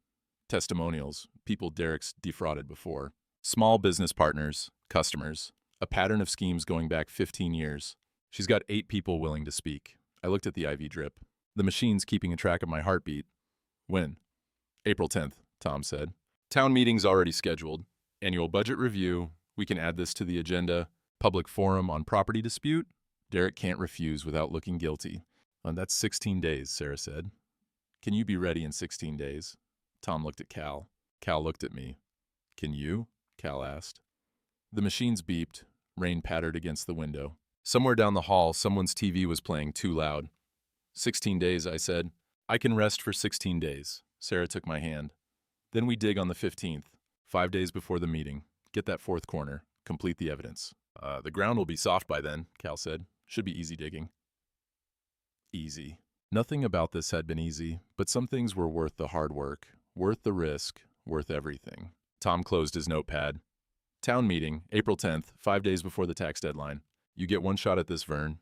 Testimonials, people Derek's defrauded before. Small business partners, customers, a pattern of schemes going back 15 years. She's got 8 people willing to speak. I looked at the IV drip. The machine's keeping a track of my heartbeat. When? April 10th, Tom said. Town meeting's already scheduled. Annual budget review. We can add this to the agenda. Public forum on property dispute. Derek can't refuse without looking guilty. That's 16 days, Sarah said. Can you be ready in 16 days? Tom looked at Cal. Cal looked at me. Can you? Cal asked. The machines beeped. Rain pattered against the window. Somewhere down the hall, someone's TV was playing too loud. 16 days, I said. I can rest for 16 days. Sarah took my hand. Then we dig on the 15th, 5 days before the meeting. Get that 4th corner. Complete the evidence. The ground will be soft by then, Cal said. Should be easy digging. Easy. Nothing about this had been easy, but some things were worth the hard work, worth the risk, worth everything. Tom closed his notepad. Town meeting, April 10th, 5 days before the tax deadline. You get one shot at this, Vern.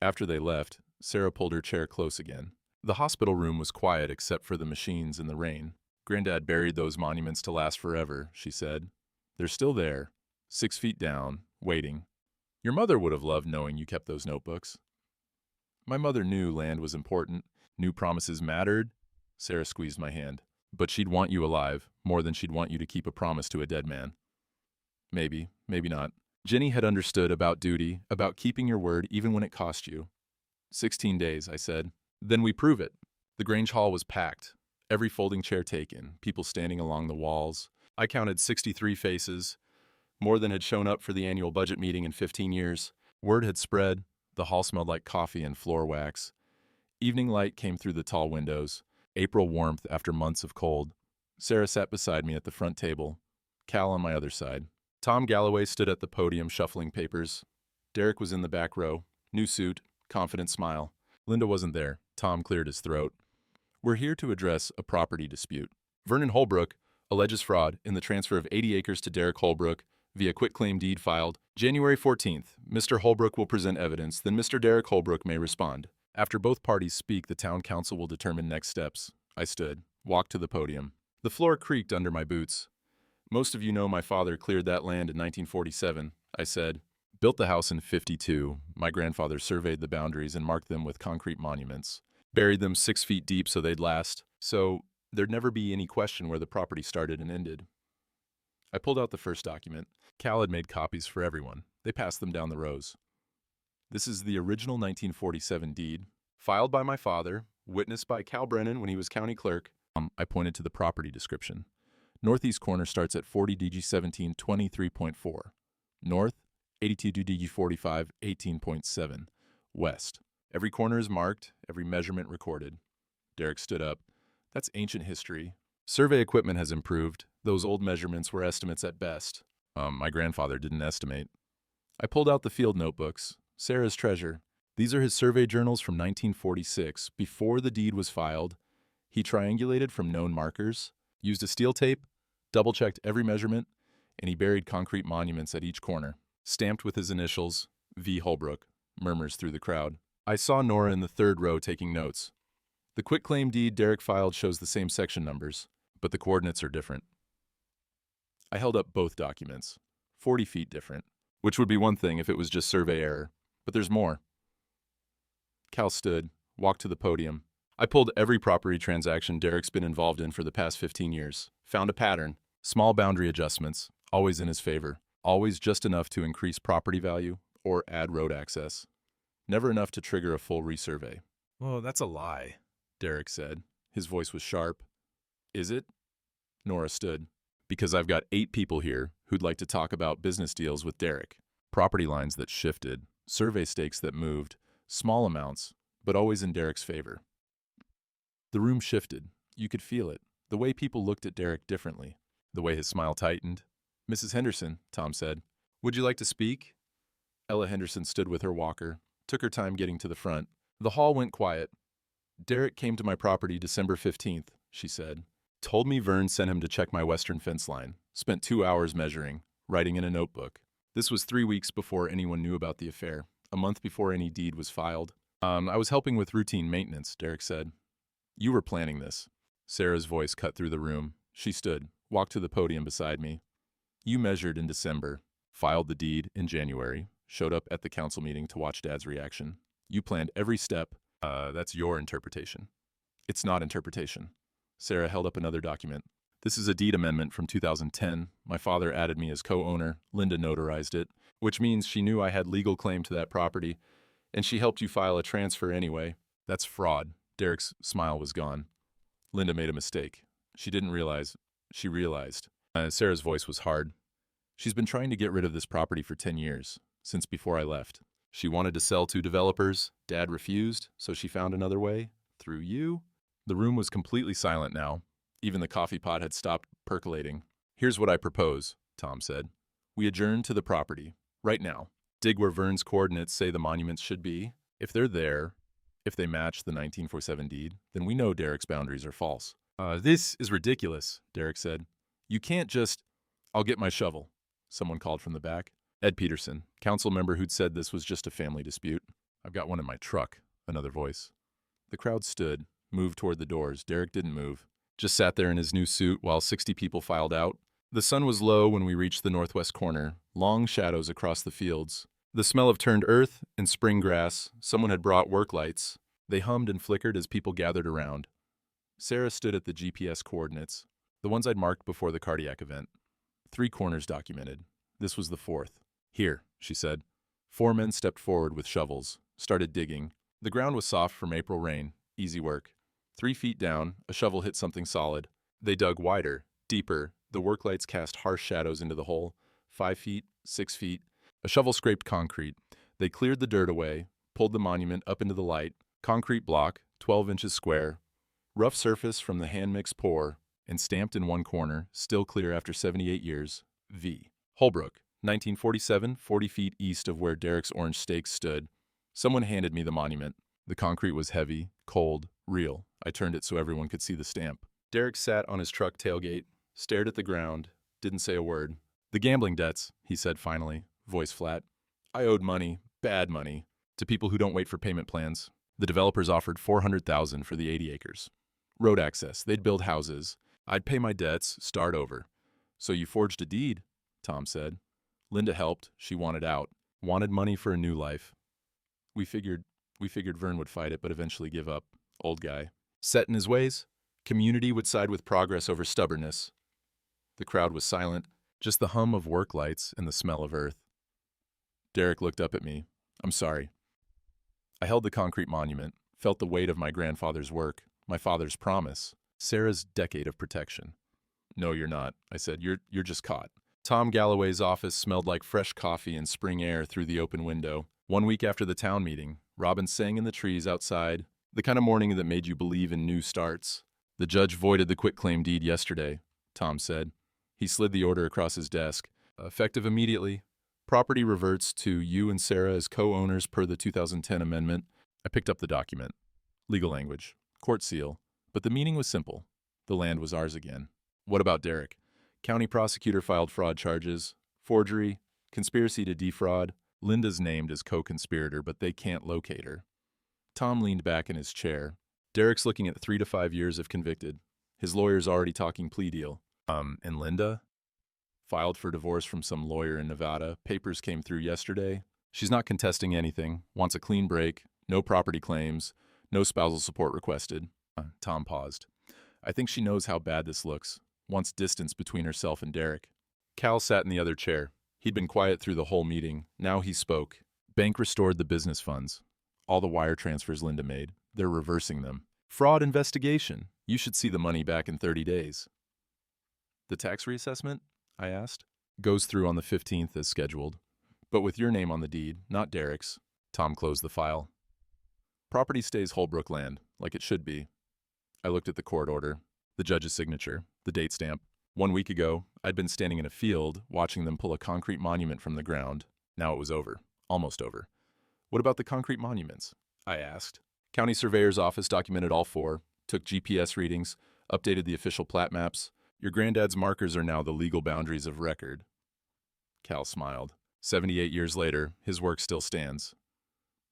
After they left, Sarah pulled her chair close again. The hospital room was quiet except for the machines and the rain. Granddad buried those monuments to last forever, she said. They're still there, 6 feet down, waiting. Your mother would have loved knowing you kept those notebooks. My mother knew land was important, knew promises mattered. Sarah squeezed my hand. But she'd want you alive, more than she'd want you to keep a promise to a dead man. Maybe, maybe not. Jenny had understood about duty, about keeping your word even when it cost you. 16 days, I said. Then we prove it. The Grange Hall was packed. Every folding chair taken, people standing along the walls. I counted 63 faces, more than had shown up for the annual budget meeting in 15 years. Word had spread. The hall smelled like coffee and floor wax. Evening light came through the tall windows. April warmth after months of cold. Sarah sat beside me at the front table. Cal on my other side. Tom Galloway stood at the podium shuffling papers. Derek was in the back row. New suit, confident smile. Linda wasn't there. Tom cleared his throat. We're here to address a property dispute. Vernon Holbrook alleges fraud in the transfer of 80 acres to Derek Holbrook via quitclaim deed filed January 14th. Mr. Holbrook will present evidence, then Mr. Derek Holbrook may respond. After both parties speak, the town council will determine next steps. I stood, walked to the podium. The floor creaked under my boots. Most of you know my father cleared that land in 1947, I said. Built the house in 52. My grandfather surveyed the boundaries and marked them with concrete monuments. Buried them 6 feet deep so they'd last. So There'd never be any question where the property started and ended. I pulled out the first document. Cal had made copies for everyone. They passed them down the rows. This is the original 1947 deed, filed by my father, witnessed by Cal Brennan when he was county clerk. I pointed to the property description. Northeast corner starts at 40 DG 17 23.4. North, 82 DG 45 18.7. West. Every corner is marked, every measurement recorded. Derek stood up. That's ancient history. Survey equipment has improved. Those old measurements were estimates at best. My grandfather didn't estimate. I pulled out the field notebooks. Sarah's treasure. These are his survey journals from 1946, before the deed was filed. He triangulated from known markers, used a steel tape, double-checked every measurement, and he buried concrete monuments at each corner. Stamped with his initials, V. Holbrook, murmurs through the crowd. I saw Nora in the third row taking notes. The quitclaim deed Derek filed shows the same section numbers, but the coordinates are different. I held up both documents. 40 feet different, which would be one thing if it was just survey error, but there's more. Cal stood, walked to the podium. I pulled every property transaction Derek's been involved in for the past 15 years. Found a pattern. Small boundary adjustments, always in his favor. Always just enough to increase property value or add road access. Never enough to trigger a full resurvey. "Oh, that's a lie," Derek said. His voice was sharp. "Is it?" Nora stood. "Because I've got 8 people here who'd like to talk about business deals with Derek. Property lines that shifted, survey stakes that moved, small amounts, but always in Derek's favor." The room shifted. You could feel it. The way people looked at Derek differently. The way his smile tightened. "Mrs. Henderson," Tom said. "Would you like to speak?" Ella Henderson stood with her walker, took her time getting to the front. The hall went quiet. "Derek came to my property December 15th, she said. "Told me Vern sent him to check my western fence line. Spent 2 hours measuring, writing in a notebook. This was 3 weeks before anyone knew about the affair, a month before any deed was filed. I was helping with routine maintenance," Derek said. "You were planning this." Sarah's voice cut through the room. She stood, walked to the podium beside me. "You measured in December, filed the deed in January, showed up at the council meeting to watch Dad's reaction. You planned every step. That's your interpretation." "It's not interpretation." Sarah held up another document. "This is a deed amendment from 2010. My father added me as co-owner. Linda notarized it, which means she knew I had legal claim to that property, and she helped you file a transfer anyway. That's fraud." Derek's smile was gone. "Linda made a mistake. She didn't realize. She realized." Sarah's voice was hard. "She's been trying to get rid of this property for 10 years, since before I left. She wanted to sell to developers. Dad refused, so she found another way. Through you." The room was completely silent now. Even the coffee pot had stopped percolating. "Here's what I propose," Tom said. "We adjourn to the property, right now. Dig where Vern's coordinates say the monuments should be. If they're there, if they match the 1947 deed, then we know Derek's boundaries are false." This is ridiculous," Derek said. "You can't just—" "I'll get my shovel," someone called from the back. Ed Peterson, council member who'd said this was just a family dispute. "I've got one in my truck," another voice. The crowd stood, moved toward the doors. Derek didn't move. Just sat there in his new suit while 60 people filed out. The sun was low when we reached the northwest corner, long shadows across the fields. The smell of turned earth and spring grass. Someone had brought work lights. They hummed and flickered as people gathered around. Sarah stood at the GPS coordinates, the ones I'd marked before the cardiac event. 3 corners documented. This was the 4th. "Here," she said. 4 men stepped forward with shovels, started digging. The ground was soft from April rain. Easy work. 3 feet down, a shovel hit something solid. They dug wider, deeper. The work lights cast harsh shadows into the hole. 5 feet, 6 feet. A shovel scraped concrete. They cleared the dirt away, pulled the monument up into the light. Concrete block, 12 inches square. Rough surface from the hand-mixed pour, and stamped in one corner, still clear after 78 years, V. Holbrook, 1947, 40 feet east of where Derek's orange stakes stood. Someone handed me the monument. The concrete was heavy, cold, real. I turned it so everyone could see the stamp. Derek sat on his truck tailgate, stared at the ground, didn't say a word. "The gambling debts," he said finally, voice flat. "I owed money, bad money, to people who don't wait for payment plans. The developers offered $400,000 for the 80 acres. Road access, they'd build houses. I'd pay my debts, start over." "So you forged a deed," Tom said. "Linda helped. She wanted out. Wanted money for a new life. We figured Vern would fight it, but eventually give up. Old guy. Set in his ways. Community would side with progress over stubbornness. The crowd was silent, just the hum of work lights and the smell of earth. Derek looked up at me. I'm sorry. I held the concrete monument, felt the weight of my grandfather's work, my father's promise, Sarah's decade of protection. No, you're not, I said. You're just caught. Tom Galloway's office smelled like fresh coffee and spring air through the open window. 1 week after the town meeting, robins sang in the trees outside, the kind of morning that made you believe in new starts. The judge voided the quitclaim deed yesterday, Tom said. He slid the order across his desk. Effective immediately. Property reverts to you and Sarah as co-owners per the 2010 amendment. I picked up the document. Legal language. Court seal. But the meaning was simple. The land was ours again. What about Derek? County prosecutor filed fraud charges, forgery, conspiracy to defraud. Linda's named as co-conspirator, but they can't locate her. Tom leaned back in his chair. Derek's looking at 3 to 5 years if convicted. His lawyer's already talking plea deal. And Linda? Filed for divorce from some lawyer in Nevada. Papers came through yesterday. She's not contesting anything, wants a clean break, no property claims, no spousal support requested. Tom paused. I think she knows how bad this looks. Wants distance between herself and Derek. Cal sat in the other chair. He'd been quiet through the whole meeting. Now he spoke. Bank restored the business funds. All the wire transfers Linda made. They're reversing them. Fraud investigation. You should see the money back in 30 days. The tax reassessment? I asked. Goes through on the 15th as scheduled. But with your name on the deed, not Derek's. Tom closed the file. Property stays Holbrook land, like it should be. I looked at the court order, the judge's signature, the date stamp. 1 week ago, I'd been standing in a field, watching them pull a concrete monument from the ground. Now it was over. Almost over. What about the concrete monuments? I asked. County surveyor's office documented all 4, took GPS readings, updated the official plat maps. Your granddad's markers are now the legal boundaries of record. Cal smiled. 78 years later, his work still stands.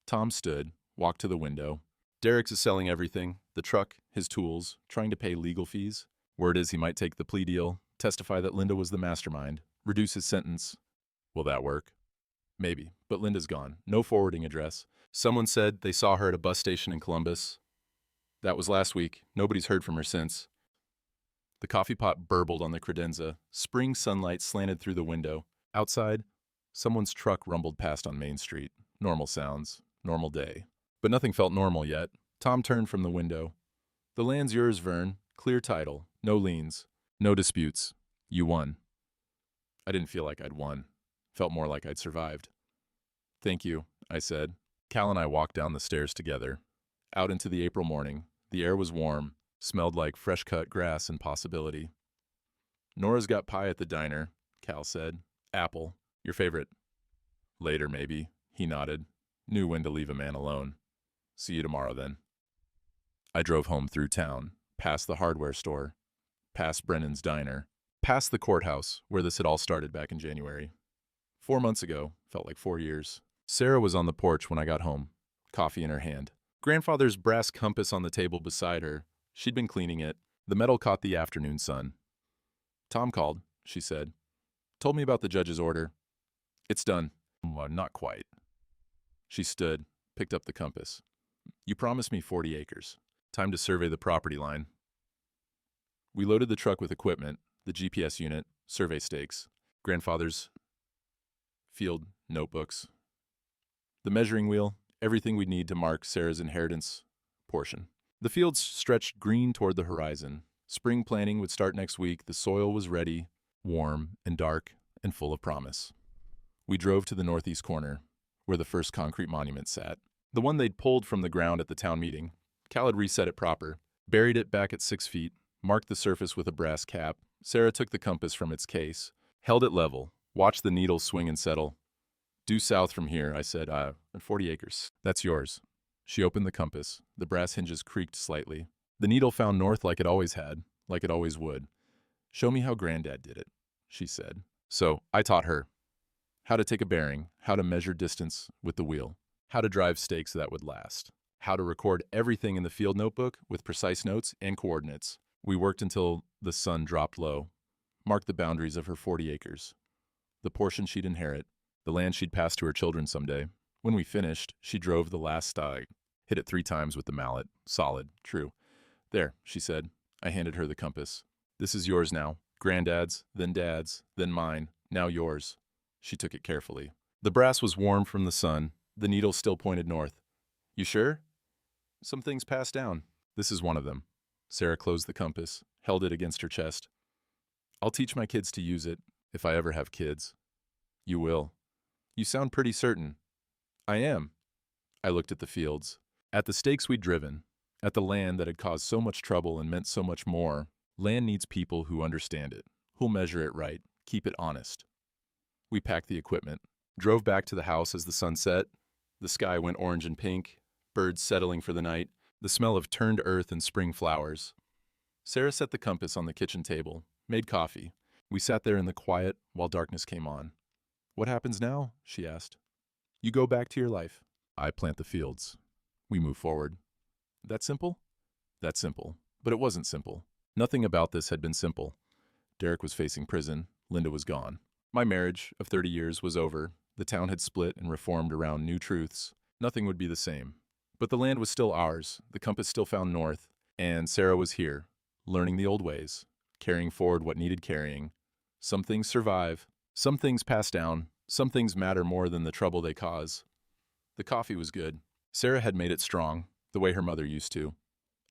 Tom stood, walked to the window. Derek's is selling everything, the truck, his tools, trying to pay legal fees. Word is he might take the plea deal, testify that Linda was the mastermind, reduce his sentence. Will that work? Maybe, but Linda's gone. No forwarding address. Someone said they saw her at a bus station in Columbus. That was last week. Nobody's heard from her since. The coffee pot burbled on the credenza. Spring sunlight slanted through the window. Outside, someone's truck rumbled past on Main Street. Normal sounds. Normal day. But nothing felt normal yet. Tom turned from the window. The land's yours, Vern. Clear title. No liens. No disputes. You won. I didn't feel like I'd won. Felt more like I'd survived. Thank you, I said. Cal and I walked down the stairs together. Out into the April morning. The air was warm. Smelled like fresh-cut grass and possibility. Nora's got pie at the diner, Cal said. Apple. Your favorite? Later, maybe. He nodded. Knew when to leave a man alone. See you tomorrow, then. I drove home through town, past the hardware store, past Brennan's diner, past the courthouse, where this had all started back in January. 4 months ago, felt like 4 years. Sarah was on the porch when I got home, coffee in her hand. Grandfather's brass compass on the table beside her. She'd been cleaning it. The metal caught the afternoon sun. Tom called, she said. Told me about the judge's order. It's done. Well, not quite. She stood, picked up the compass. You promised me 40 acres. Time to survey the property line. We loaded the truck with equipment, the GPS unit, survey stakes, grandfather's field notebooks, the measuring wheel, everything we'd need to mark Sarah's inheritance portion. The fields stretched green toward the horizon. Spring planting would start next week. The soil was ready, warm and dark and full of promise. We drove to the northeast corner, where the first concrete monument sat. The one they'd pulled from the ground at the town meeting. Cal had reset it proper, buried it back at 6 feet, marked the surface with a brass cap. Sarah took the compass from its case, held it level, watched the needle swing and settle. Due south from here, I said, 40 acres. That's yours. She opened the compass. The brass hinges creaked slightly. The needle found north like it always had, like it always would. Show me how Granddad did it, she said. So I taught her how to take a bearing, how to measure distance with the wheel, how to drive stakes that would last, how to record everything in the field notebook with precise notes and coordinates. We worked until the sun dropped low, marked the boundaries of her 40 acres, the portion she'd inherit, the land she'd pass to her children someday. When we finished, she drove the last stag, hit it 3 times with the mallet. Solid, true. There, she said. I handed her the compass. This is yours now. Granddad's, then mine, now yours. She took it carefully. The brass was warm from the sun. The needle still pointed north. You sure? Some things pass down. This is one of them. Sarah closed the compass, held it against her chest. I'll teach my kids to use it, if I ever have kids. You will. You sound pretty certain. I am. I looked at the fields, at the stakes we'd driven, at the land that had caused so much trouble and meant so much more. Land needs people who understand it, who'll measure it right, keep it honest. We packed the equipment, drove back to the house as the sun set. The sky went orange and pink, birds settling for the night, the smell of turned earth and spring flowers. Sarah set the compass on the kitchen table, made coffee. We sat there in the quiet while darkness came on. What happens now? She asked. You go back to your life. I plant the fields. We move forward. That simple? That's simple. But it wasn't simple. Nothing about this had been simple. Derek was facing prison. Linda was gone. My marriage of 30 years was over. The town had split and reformed around new truths. Nothing would be the same. But the land was still ours. The compass still found north. And Sarah was here, learning the old ways, carrying forward what needed carrying. Some things survive. Some things pass down. Some things matter more than the trouble they cause. The coffee was good. Sarah had made it strong, the way her mother used to.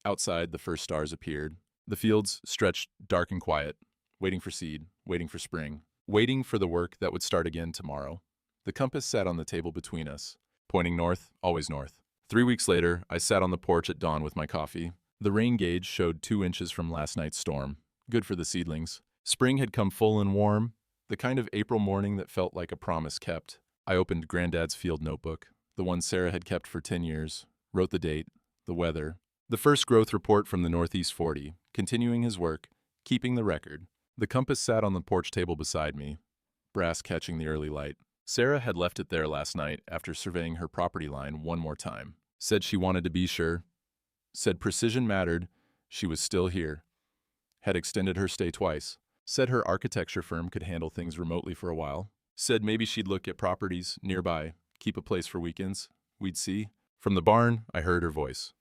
Outside, the first stars appeared. The fields stretched dark and quiet, waiting for seed, waiting for spring, waiting for the work that would start again tomorrow. The compass sat on the table between us, pointing north, always north. 3 weeks later, I sat on the porch at dawn with my coffee. The rain gauge showed 2 inches from last night's storm. Good for the seedlings. Spring had come full and warm, the kind of April morning that felt like a promise kept. I opened Granddad's field notebook, the one Sarah had kept for 10 years, wrote the date, the weather, the first growth report from the Northeast 40, continuing his work, keeping the record. The compass sat on the porch table beside me, brass catching the early light. Sarah had left it there last night after surveying her property line one more time. Said she wanted to be sure. Said precision mattered. She was still here. Had extended her stay twice. Said her architecture firm could handle things remotely for a while. Said maybe she'd look at properties nearby, keep a place for weekends. We'd see. From the barn, I heard her voice,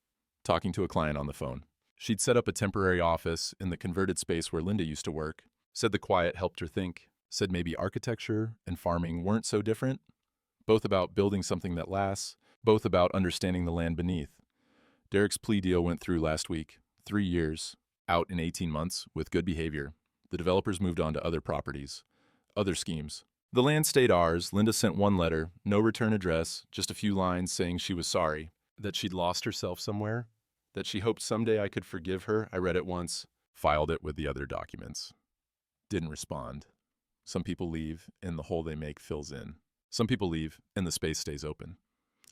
talking to a client on the phone. She'd set up a temporary office in the converted space where Linda used to work. Said the quiet helped her think. Said maybe architecture and farming weren't so different. Both about building something that lasts, both about understanding the land beneath. Derek's plea deal went through last week. 3 years, out in 18 months, with good behavior. The developers moved on to other properties, other schemes. The land stayed ours. Linda sent one letter, no return address, just a few lines saying she was sorry, that she'd lost herself somewhere, that she hoped someday I could forgive her. I read it once, filed it with the other documents. Didn't respond. Some people leave, and the hole they make fills in. Some people leave, and the space stays open.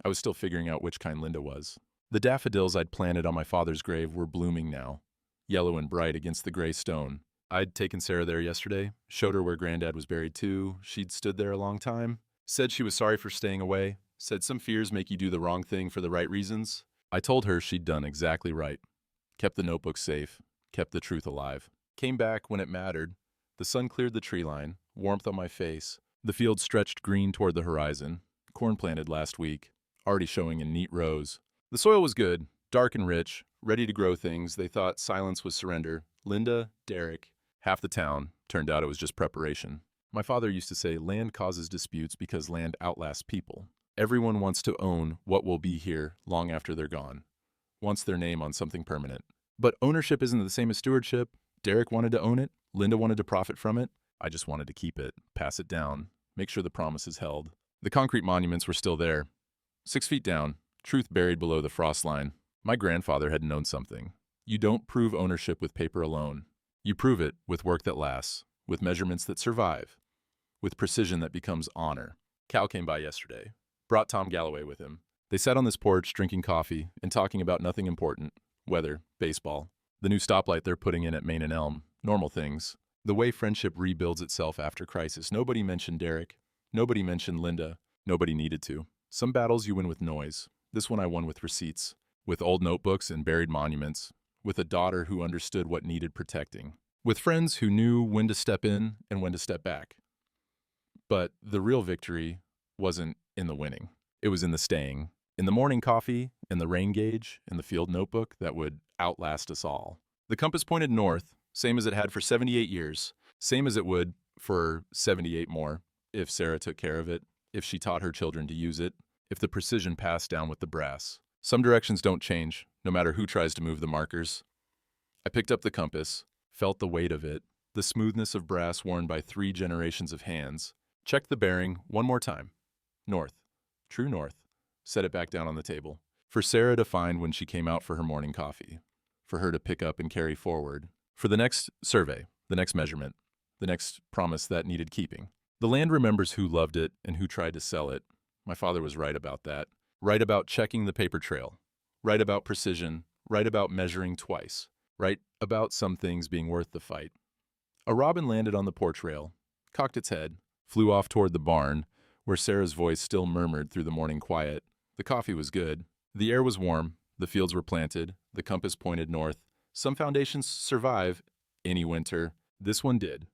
I was still figuring out which kind Linda was. The daffodils I'd planted on my father's grave were blooming now, yellow and bright against the gray stone. I'd taken Sarah there yesterday, showed her where Granddad was buried too. She'd stood there a long time, said she was sorry for staying away, said some fears make you do the wrong thing for the right reasons. I told her she'd done exactly right, kept the notebook safe, kept the truth alive. Came back when it mattered. The sun cleared the tree line, warmth on my face. The field stretched green toward the horizon, corn planted last week, already showing in neat rows. The soil was good, dark and rich, ready to grow things. They thought silence was surrender. Linda, Derek, half the town. Turned out it was just preparation. My father used to say land causes disputes because land outlasts people. Everyone wants to own what will be here long after they're gone. Wants their name on something permanent. But ownership isn't the same as stewardship. Derek wanted to own it. Linda wanted to profit from it. I just wanted to keep it, pass it down, make sure the promise is held. The concrete monuments were still there. 6 feet down, truth buried below the frost line. My grandfather had known something. You don't prove ownership with paper alone. You prove it with work that lasts, with measurements that survive, with precision that becomes honor. Cal came by yesterday, brought Tom Galloway with him. They sat on this porch drinking coffee and talking about nothing important. Weather, baseball, the new stoplight they're putting in at Main and Elm, normal things. The way friendship rebuilds itself after crisis. Nobody mentioned Derek. Nobody mentioned Linda. Nobody needed to. Some battles you win with noise. This one I won with receipts, with old notebooks and buried monuments, with a daughter who understood what needed protecting, with friends who knew when to step in and when to step back. But the real victory wasn't in the winning. It was in the staying, in the morning coffee, in the rain gauge, in the field notebook that would outlast us all. The compass pointed north, same as it had for 78 years, same as it would for 78 more, if Sarah took care of it, if she taught her children to use it, if the precision passed down with the brass. Some directions don't change, no matter who tries to move the markers. I picked up the compass, felt the weight of it, the smoothness of brass worn by 3 generations of hands, checked the bearing one more time. North. True north. Set it back down on the table. For Sarah to find when she came out for her morning coffee. For her to pick up and carry forward. For the next survey, the next measurement, the next promise that needed keeping. The land remembers who loved it and who tried to sell it. My father was right about that. Right about checking the paper trail. Right about precision. Right about measuring twice. Right about some things being worth the fight. A robin landed on the porch rail, cocked its head, flew off toward the barn, where Sarah's voice still murmured through the morning quiet. The coffee was good. The air was warm. The fields were planted. The compass pointed north. Some foundations survive any winter. This one did.